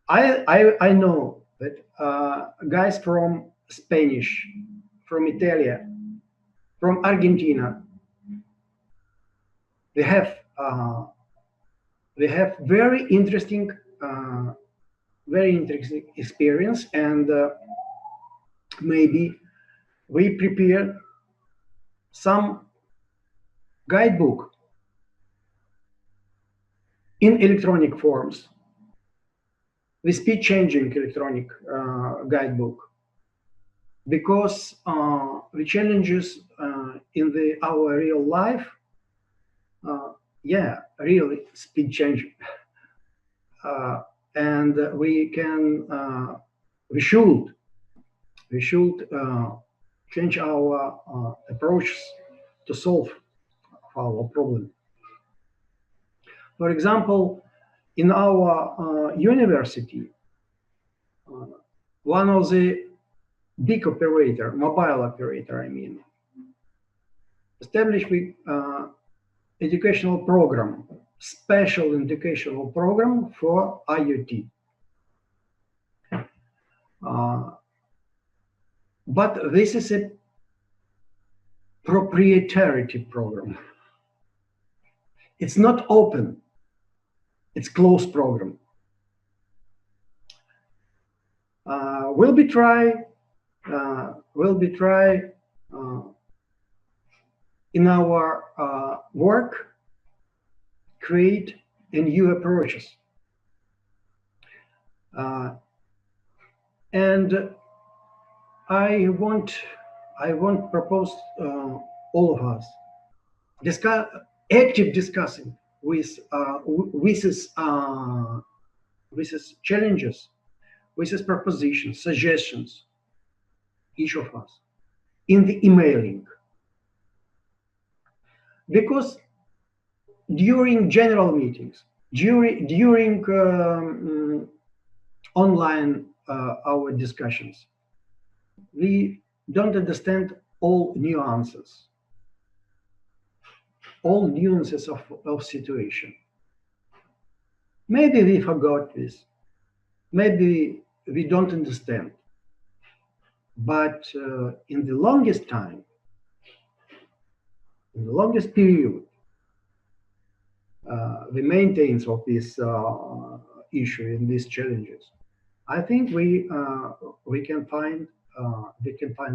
Speaker 1: I know that guys from Spanish, from Italy, from Argentina, they have very interesting experience, and maybe we prepare some guidebook in electronic forms, the speed-changing electronic guidebook, because the challenges in our real life, yeah, really speed-changing, and we should change our approaches to solve our problem. For example, in our university, one of the big operator, mobile operator, I mean, established educational program, special educational program for IoT. But this is a proprietary program. It's not open. It's closed program. We'll be try in our work create a new approaches, and I want propose all of us active discussing with these challenges, with these propositions, suggestions, each of us, in the emailing. Because during general meetings, during online our discussions, we don't understand all nuances of situation. Maybe we forgot this. Maybe we don't understand. But in the longest time, in the longest period, the maintenance of this issue and these challenges, I think we can find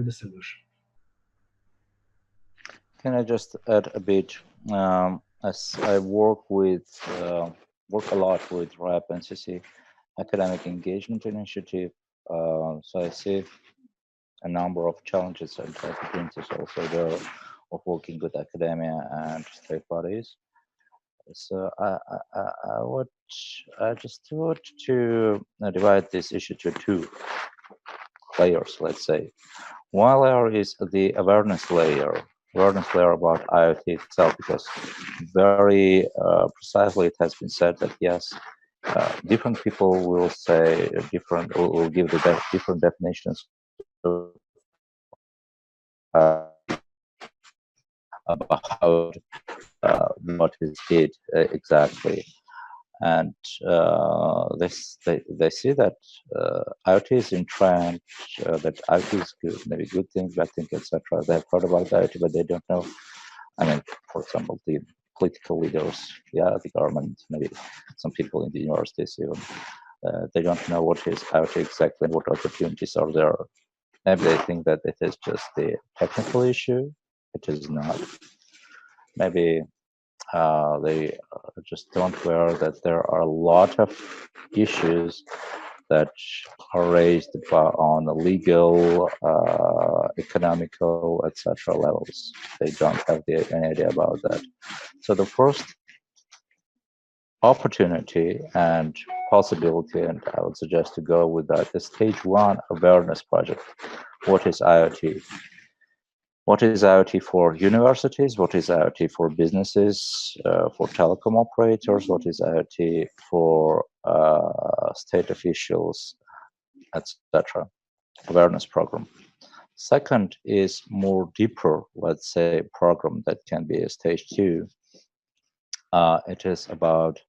Speaker 1: the solution.
Speaker 2: Can I just add a bit? As I work a lot with RAP NCC Academic Engagement Initiative, so I see a number of challenges and opportunities also there of working with academia and third parties. So I just want to divide this issue to two layers, let's say. One layer is the awareness layer about IoT itself, because very precisely it has been said that yes, different people will say will give the different definitions about how what is it exactly. And they see that IoT is in trend, that IoT is good, maybe good thing, bad thing, etc. They have heard about IoT, but they don't know. I mean, for example, the political leaders, the government, maybe some people in the universities even, they don't know what is IoT exactly and what opportunities are there. Maybe they think that it is just the technical issue. It is not. Maybe they just don't aware that there are a lot of issues that are raised on the legal, economical, etc. levels. They don't have any idea about that. So the first opportunity and possibility, and I would suggest to go with that, the stage 1 awareness project. What is IoT? What is IoT for universities? What is IoT for businesses, for telecom operators? What is IoT for state officials, etc.? Awareness program. Second is more deeper, let's say, program that can be a stage 2. It is about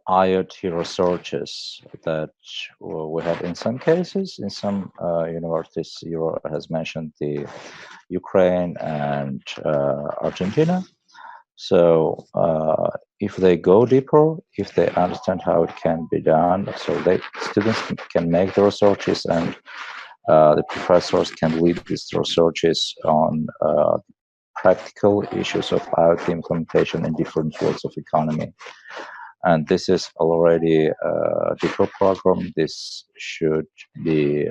Speaker 2: IoT researches that we have in some cases, in some universities. Euro has mentioned the Ukraine and Argentina. So if they go deeper, if they understand how it can be done, so students can make the researches, and the professors can lead these researches on practical issues of IoT implementation in different fields of economy. And this is already a deeper program. This should be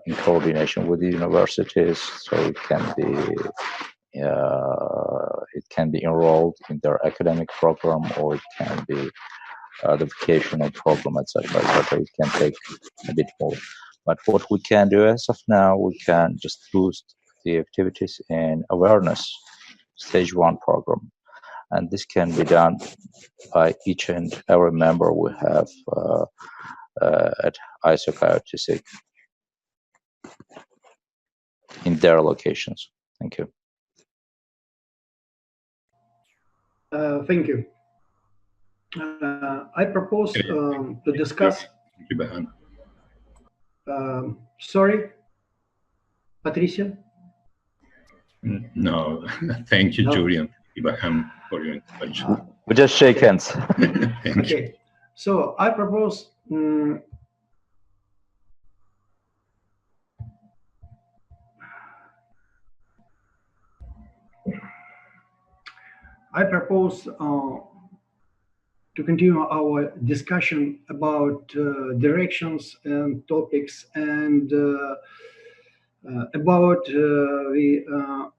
Speaker 2: in coordination with the universities, so it can be enrolled in their academic program, or it can be the vocational program, etc. It can take a bit more. But what we can do as of now, we can just boost the activities in awareness, stage 1 program. And this can be done by each and every member we have at ISOC IoT SIG in their locations. Thank you.
Speaker 1: Thank you. I propose to discuss. Sorry, Patricia?
Speaker 4: No, thank you, Julian, Ibrahim, for your intervention.
Speaker 2: We just shake hands.
Speaker 4: Thank you.
Speaker 1: So I propose to continue our discussion about directions and topics, and about the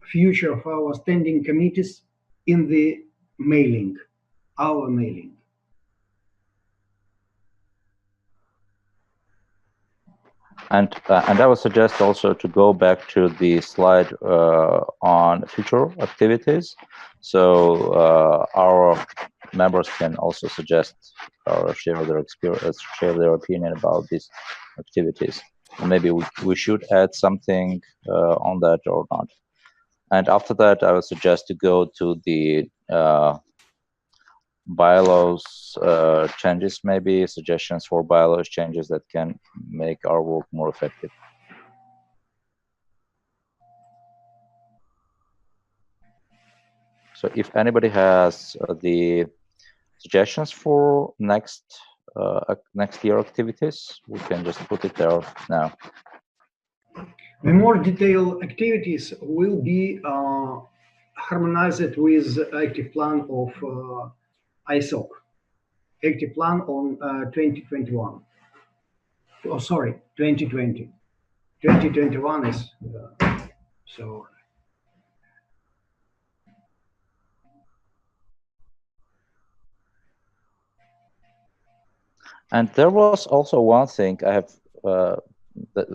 Speaker 1: future of our standing committees in the mailing, our mailing.
Speaker 2: And I would suggest also to go back to the slide on future activities. So our members can also suggest or share their experience, share their opinion about these activities. And maybe we should add something on that or not. And after that, I would suggest to go to the bylaws changes, maybe suggestions for bylaws changes that can make our work more effective. So if anybody has the suggestions for next year activities, we can just put it there now.
Speaker 1: The more detailed activities will be harmonized with active plan of ISOC, active plan on 2021. Oh, sorry, 2020. 2021 is so.
Speaker 2: And there was also one thing I have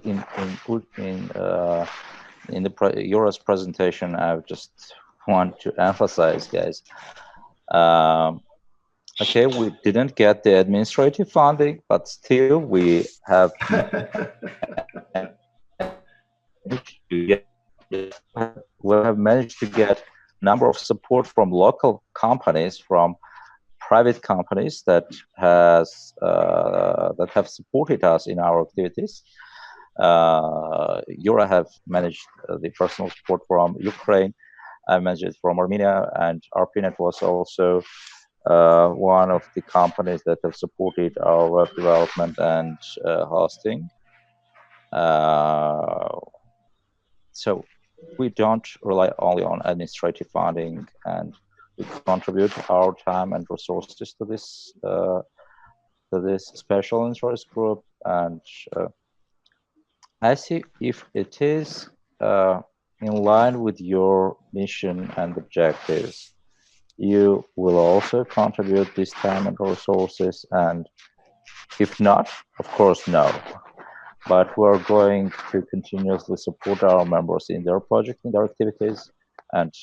Speaker 2: in Eura's presentation, I just want to emphasize, guys. Okay, we didn't get the administrative funding, but still we have managed to get number of support from local companies, from private companies that have supported us in our activities. Eura have managed the personal support from Ukraine. I managed it from Armenia, and RPNet was also one of the companies that have supported our web development and hosting. So we don't rely only on administrative funding, and we contribute our time and resources to this special interest group. And I see if it is in line with your mission and objectives, you will also contribute this time and resources. And if not, of course, no. But we're going to continuously support our members in their project, in their activities. And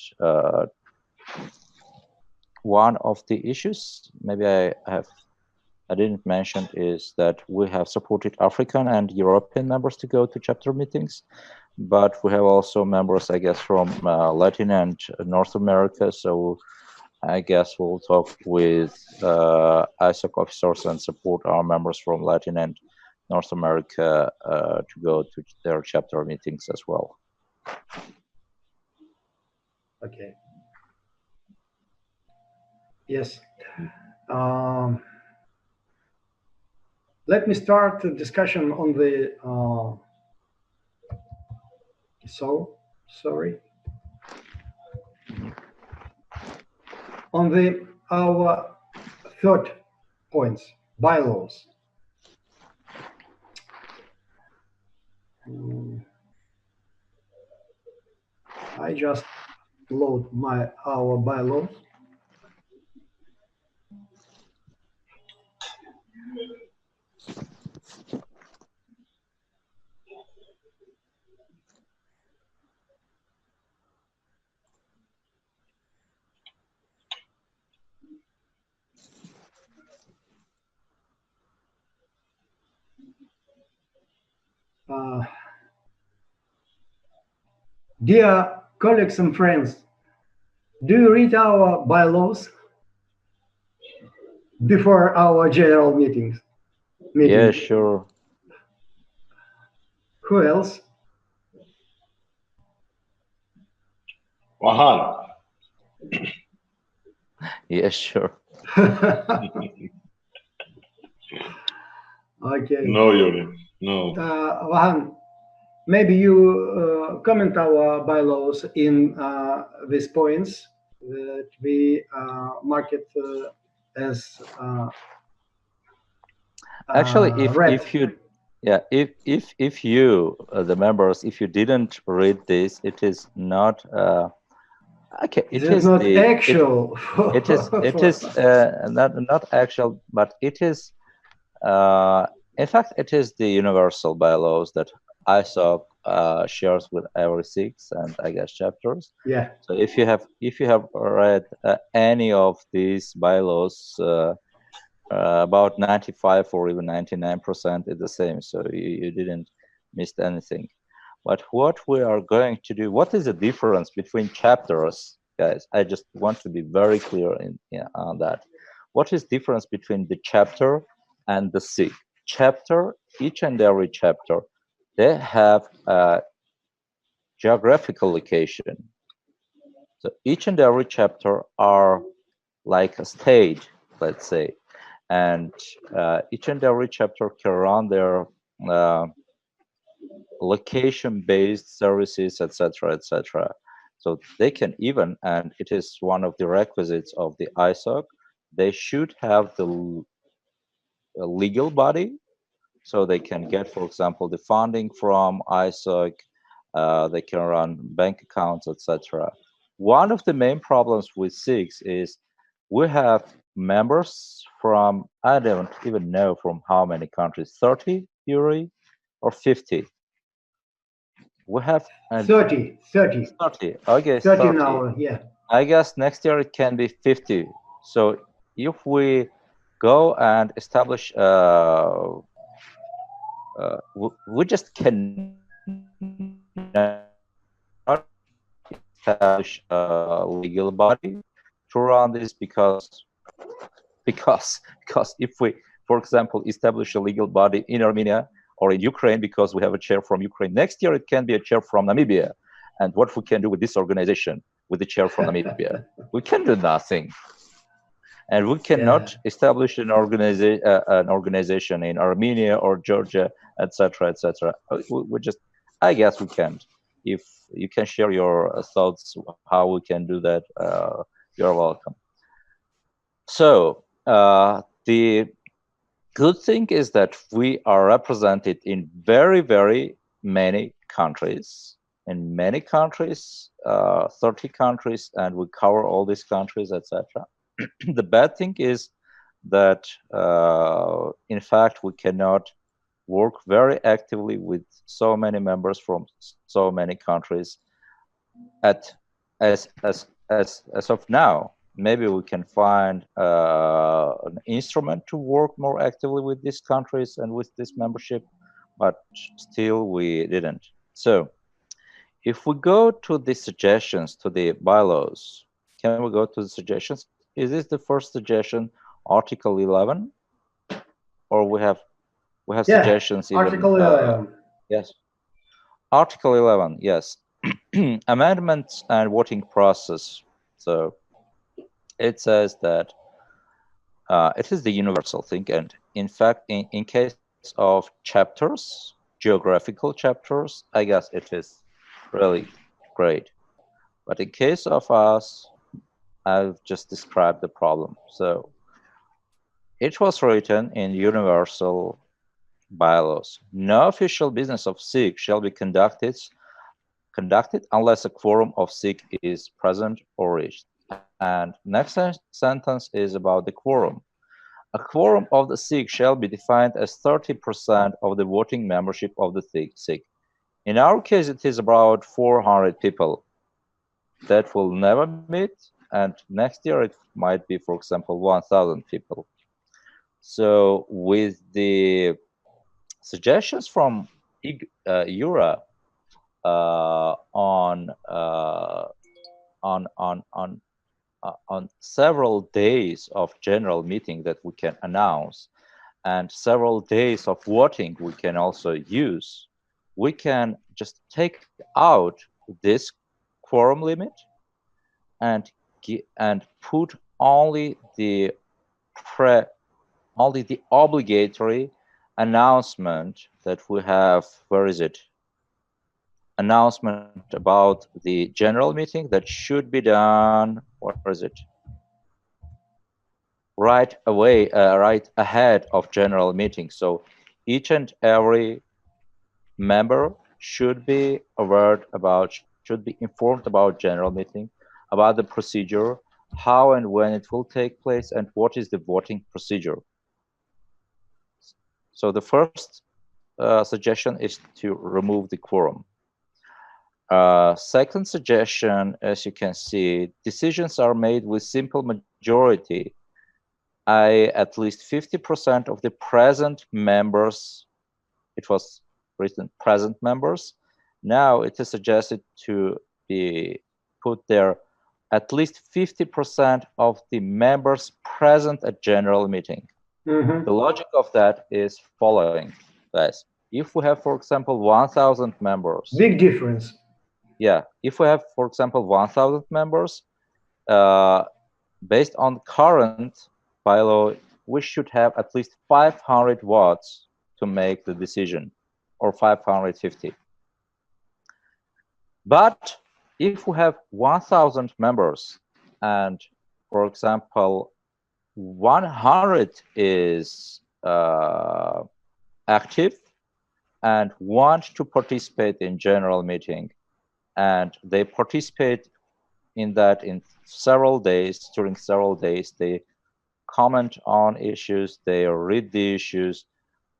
Speaker 2: one of the issues maybe I didn't mention is that we have supported African and European members to go to chapter meetings, but we have also members, I guess, from Latin and North America. So I guess we'll talk with ISOC officers and support our members from Latin and North America to go to their chapter meetings as well.
Speaker 1: Okay. Yes. Let me start the discussion on the on the our third points, bylaws. I just load our bylaws. Dear colleagues and friends, do you read our bylaws before our general meetings?
Speaker 2: Yeah, sure.
Speaker 1: Who else?
Speaker 3: Vahan.
Speaker 2: Yeah, sure.
Speaker 1: Okay.
Speaker 3: No, Yuri. No.
Speaker 1: Vahan, maybe you comment our bylaws in these points that we mark it as
Speaker 2: actually
Speaker 1: red.
Speaker 2: if you if you the members, if you didn't read this, it is not okay, it is
Speaker 1: not
Speaker 2: the
Speaker 1: actual.
Speaker 2: it is not actual, but it is in fact it is the universal bylaws that ISOC shares with every SIG and I guess chapters.
Speaker 1: Yeah.
Speaker 2: So if you have read any of these bylaws, about 95 or even 99% is the same. So you didn't miss anything. But what we are going to do, what is the difference between chapters, guys? I just want to be very clear on that. What is the difference between the chapter and the SIG? Chapter, each and every chapter, they have a geographical location. So each and every chapter are like a state, let's say, and each and every chapter can run their location-based services, etc., etc. So they can even, and it is one of the requisites of the ISOC, they should have the legal body, so they can get, for example, the funding from ISOC, they can run bank accounts, etc. One of the main problems with SIGs is we have members from, I don't even know from how many countries, 30, Yuri, or 50? We have
Speaker 1: 30.
Speaker 2: Okay,
Speaker 1: 30
Speaker 2: 30.
Speaker 1: now, yeah.
Speaker 2: I guess next year it can be 50. So if we go and establish, we just cannot establish a legal body to run this because if we, for example, establish a legal body in Armenia or in Ukraine because we have a chair from Ukraine, next year it can be a chair from Namibia. And what we can do with this organization, with the chair from Namibia? We can do nothing. And we cannot establish an organization in Armenia or Georgia, etc., etc. We just, I guess we can't. If you can share your thoughts how we can do that, you're welcome. So the good thing is that we are represented in very, very many countries. In many countries, 30 countries, and we cover all these countries, etc. The bad thing is that, in fact, we cannot work very actively with so many members from so many countries as of now. Maybe we can find an instrument to work more actively with these countries and with this membership, but still we didn't. So if we go to the suggestions, to the bylaws, can we go to the suggestions? Is this the first suggestion, Article 11, or we have suggestions? Even,
Speaker 1: Article 11.
Speaker 2: Yes, Article 11. Yes, amendments and voting process. So it says that it is the universal thing, and in fact, in case of chapters, geographical chapters, I guess it is really great. But in case of us, I've just described the problem. So it was written in universal bylaws. No official business of SIG shall be conducted unless a quorum of SIG is present or reached. And next sentence is about the quorum. A quorum of the SIG shall be defined as 30% of the voting membership of the SIG. In our case, it is about 400 people that will never meet, and next year it might be, for example, 1,000 people. So with the suggestions from EURA on several days of general meeting that we can announce, and several days of voting we can also use, we can just take out this quorum limit and put only the obligatory announcement that we have. Where is it? Announcement about the general meeting that should be done. Where is it? Right away, right ahead of general meeting. So each and every member should be aware about, should be informed about general meeting, about the procedure, how and when it will take place, and what is the voting procedure. So the first suggestion is to remove the quorum. Second suggestion, as you can see, decisions are made with simple majority. At least 50% of the present members, it was written present members. Now it is suggested to be put there at least 50% of the members present at general meeting. The logic of that is following, guys. If we have, for example, 1,000 members.
Speaker 1: Big difference.
Speaker 2: Yeah, if we have, for example, 1,000 members, based on current bylaw, we should have at least 500 votes to make the decision, or 550. But if we have 1,000 members and, for example, 100 is active and want to participate in general meeting, and they participate in that in several days, during several days, they comment on issues, they read the issues,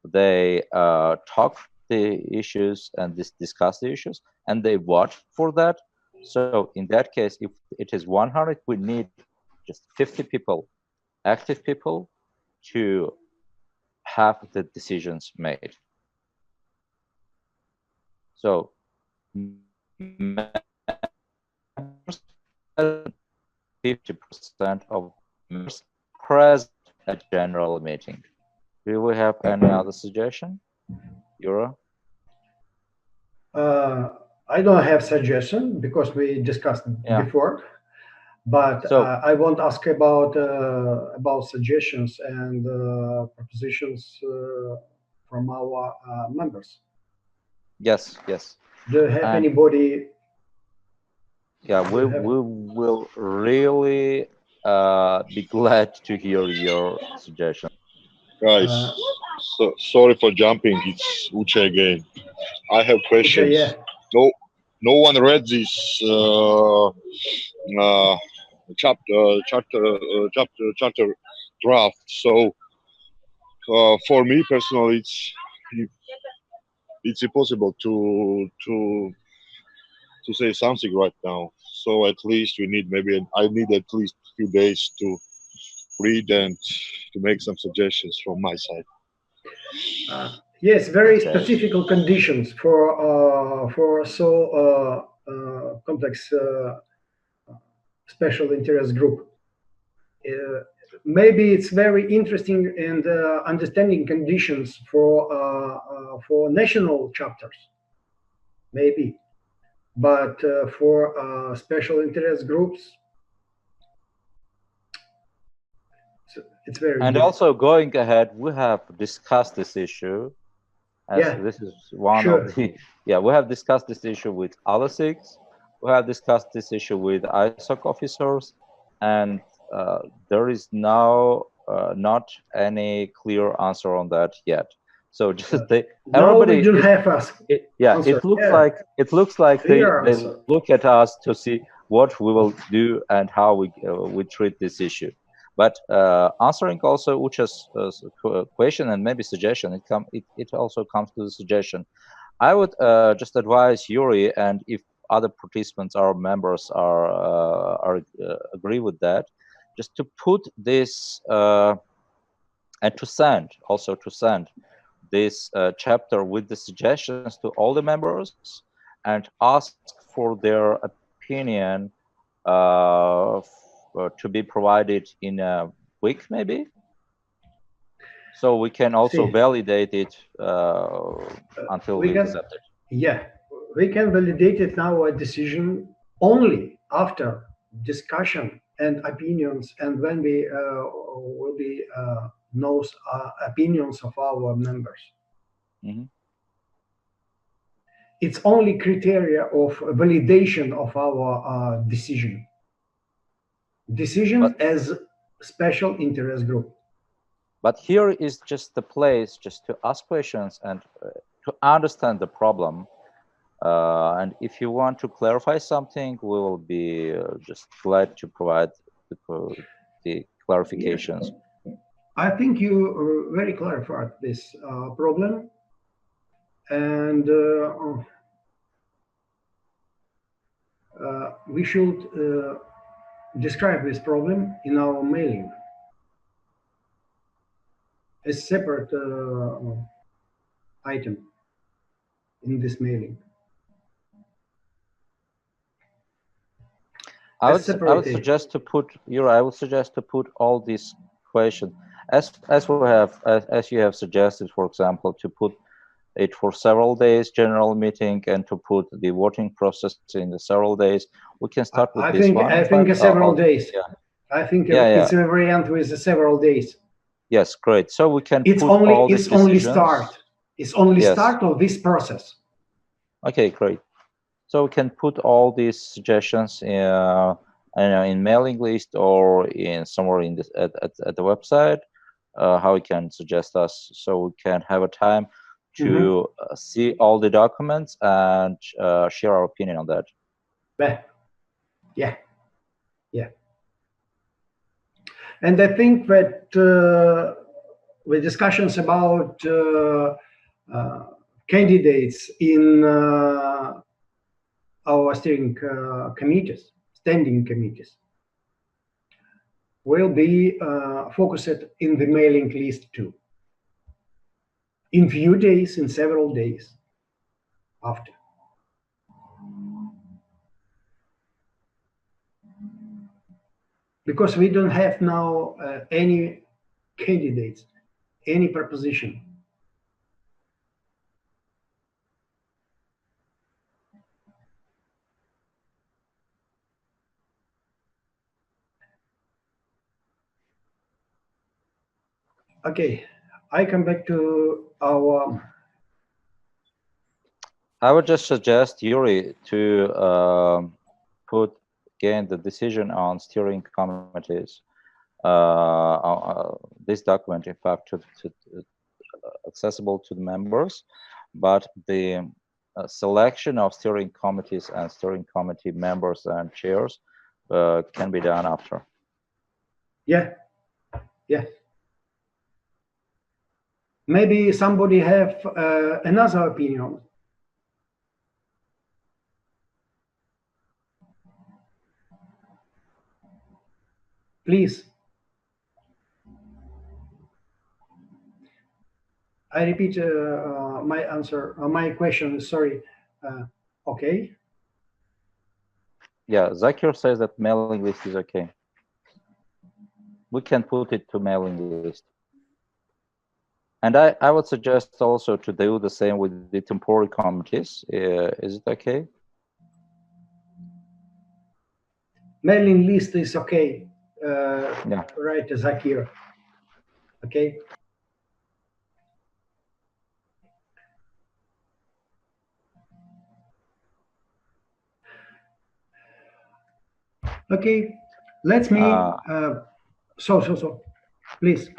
Speaker 2: they talk the issues and discuss the issues, and they vote for that. So in that case, if it is 100, we need just 50 people, active people, to have the decisions made. So 50% of members present at general meeting. Do we have any other suggestion, Yura?
Speaker 1: I don't have suggestion because we discussed before, but
Speaker 2: so,
Speaker 1: I want to ask about suggestions and propositions from our members.
Speaker 2: Yes, yes.
Speaker 1: Do you have anybody?
Speaker 2: Yeah, we will really be glad to hear your suggestion.
Speaker 3: Guys, so sorry for jumping. It's Uche again. I have questions.
Speaker 1: Uche, yeah.
Speaker 3: No one read this chapter draft. So for me personally, it's impossible to say something right now. So at least we need I need at least a few days to read and to make some suggestions from my side.
Speaker 1: Yes, very specific conditions for so complex special interest group. Maybe it's very interesting and understanding conditions for national chapters, maybe, but for special interest groups, it's very.
Speaker 2: And also going ahead, we have discussed this issue. As this is one of the we have discussed this issue with other SIGs. We have discussed this issue with ISOC officers, and there is now not any clear answer on that yet. So just everybody
Speaker 1: no, have us.
Speaker 2: It looks like they look at us to see what we will do and how we treat this issue. But answering also Uche's question and maybe suggestion, it also comes to the suggestion. I would just advise Yuri, and if other participants or members are agree with that, just to put this and to send this chapter with the suggestions to all the members and ask for their opinion to be provided in a week, maybe, so we can also validate it until we accept it.
Speaker 1: Yeah, we can validate it now a decision only after discussion and opinions, and when we will be knows opinions of our members.
Speaker 2: Mm-hmm.
Speaker 1: It's only criteria of validation of our decision as special interest group.
Speaker 2: But here is just the place just to ask questions and to understand the problem. And if you want to clarify something, we will be just glad to provide the clarifications.
Speaker 1: I think you very clarified this problem, and we should describe this problem in our mailing. A separate item in this mailing.
Speaker 2: I would suggest to put all these questions as you have suggested, for example, to put it for several days general meeting and to put the voting process in the several days. We can start with this one.
Speaker 1: I think several days. Yeah. I think it's a variant with several days.
Speaker 2: Yes, great. So we can.
Speaker 1: It's only start. It's only start of this process.
Speaker 2: Okay, great. So we can put all these suggestions in mailing list or in somewhere in this at the website. How we can suggest us, so we can have a time to see all the documents and share our opinion on that.
Speaker 1: Yeah. And I think that with discussions about candidates in our steering committees, standing committees, will be focused in the mailing list too. In few days, in several days after. Because we don't have now any candidates, any proposition. Okay, I come back to our.
Speaker 2: I would just suggest Yuri to put again the decision on steering committees. This document, in fact, to accessible to the members, but the selection of steering committees and steering committee members and chairs can be done after.
Speaker 1: Yeah, yeah. Maybe somebody have another opinion. Please. I repeat my answer, my question, sorry. Okay.
Speaker 2: Yeah, Zakir says that mailing list is okay. We can put it to mailing list. And I would suggest also to do the same with the temporary committees. Is it okay?
Speaker 1: Mailing list is okay.
Speaker 2: Yeah.
Speaker 1: Right, Zakir. Okay. Okay. Let's me. So, please.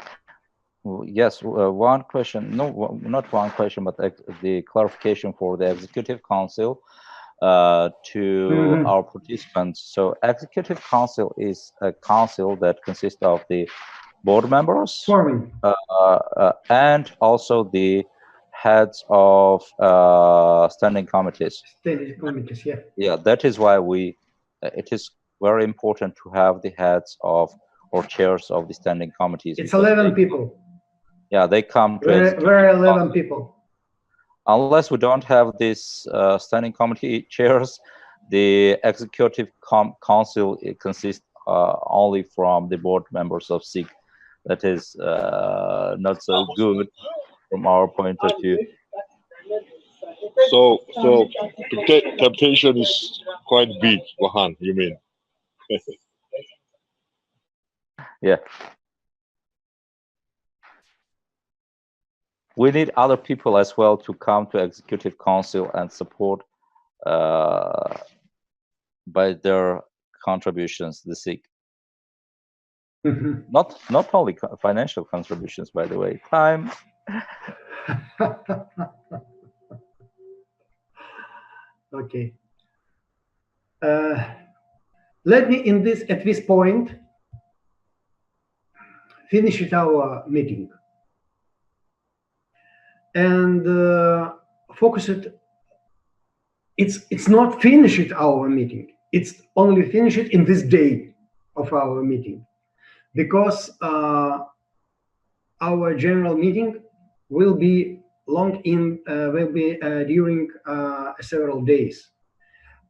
Speaker 2: Yes, one question. No, not one question, but the clarification for the Executive Council to our participants. So, Executive Council is a council that consists of the board members and also the heads of standing committees.
Speaker 1: Standing committees, yeah.
Speaker 2: Yeah, that is why it is very important to have the heads of or chairs of the standing committees.
Speaker 1: It's 11 people.
Speaker 2: Yeah, they come to
Speaker 1: We're 11 people.
Speaker 2: Unless we don't have this standing committee chairs, the executive council consists only from the board members of SIG. That is not so good from our point of view.
Speaker 3: So temptation is quite big, Wahan, you mean?
Speaker 2: Yeah. We need other people as well to come to executive council and support by their contributions the SIG. Not only financial contributions, by the way, time.
Speaker 1: Okay. Let me at this point finish our meeting and focus it. It's not finished our meeting. It's only finished in this day of our meeting, because our general meeting will be during several days,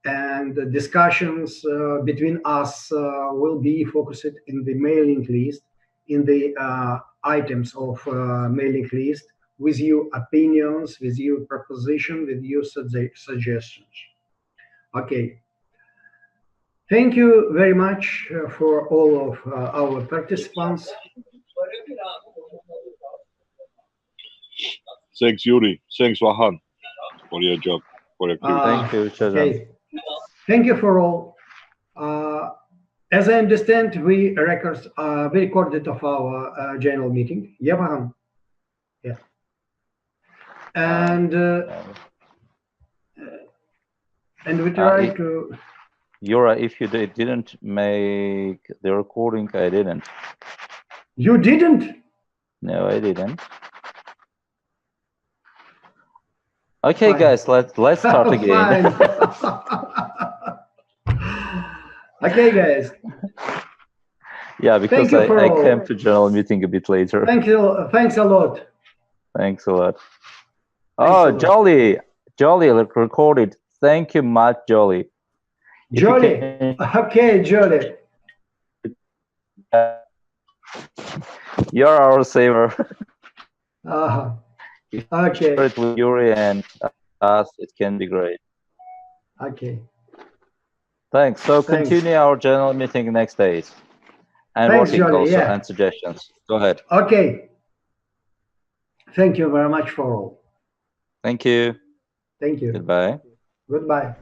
Speaker 1: and the discussions between us will be focused in the mailing list, in the items of mailing list, with your opinions, with your proposition, with your suggestions. Okay. Thank you very much for all of our participants.
Speaker 3: Thanks, Yuri. Thanks, Wahan, for your job, for your activity.
Speaker 2: Thank you, Shazam.
Speaker 1: Okay. Thank you for all. As I understand, we recorded of our general meeting. Yeah, Wahan? Yeah. And we try to.
Speaker 2: Yura, if you didn't make the recording, I didn't.
Speaker 1: You didn't?
Speaker 2: No, I didn't. Okay,
Speaker 1: Fine.
Speaker 2: guys, let's start again.
Speaker 1: Okay, guys.
Speaker 2: Yeah, because
Speaker 1: Thank you for
Speaker 2: I
Speaker 1: all.
Speaker 2: came to general meeting a bit later.
Speaker 1: Thank you. Thanks a lot.
Speaker 2: Thanks a lot.
Speaker 1: Thanks
Speaker 2: Oh,
Speaker 1: a lot.
Speaker 2: Jolly recorded. Thank you much, Jolly. If you
Speaker 1: Jolly.
Speaker 2: can-
Speaker 1: Okay, Jolly.
Speaker 2: You're our saver. If you
Speaker 1: Okay.
Speaker 2: share it with Yuri and us, it can be great.
Speaker 1: Okay.
Speaker 2: Thanks. So
Speaker 1: Thanks.
Speaker 2: continue our general meeting next days. And
Speaker 1: Thanks,
Speaker 2: voting
Speaker 1: Jolly.
Speaker 2: also,
Speaker 1: Yeah.
Speaker 2: and suggestions. Go ahead.
Speaker 1: Okay. Thank you very much for all.
Speaker 2: Thank you.
Speaker 1: Thank you.
Speaker 2: Goodbye.
Speaker 1: Goodbye.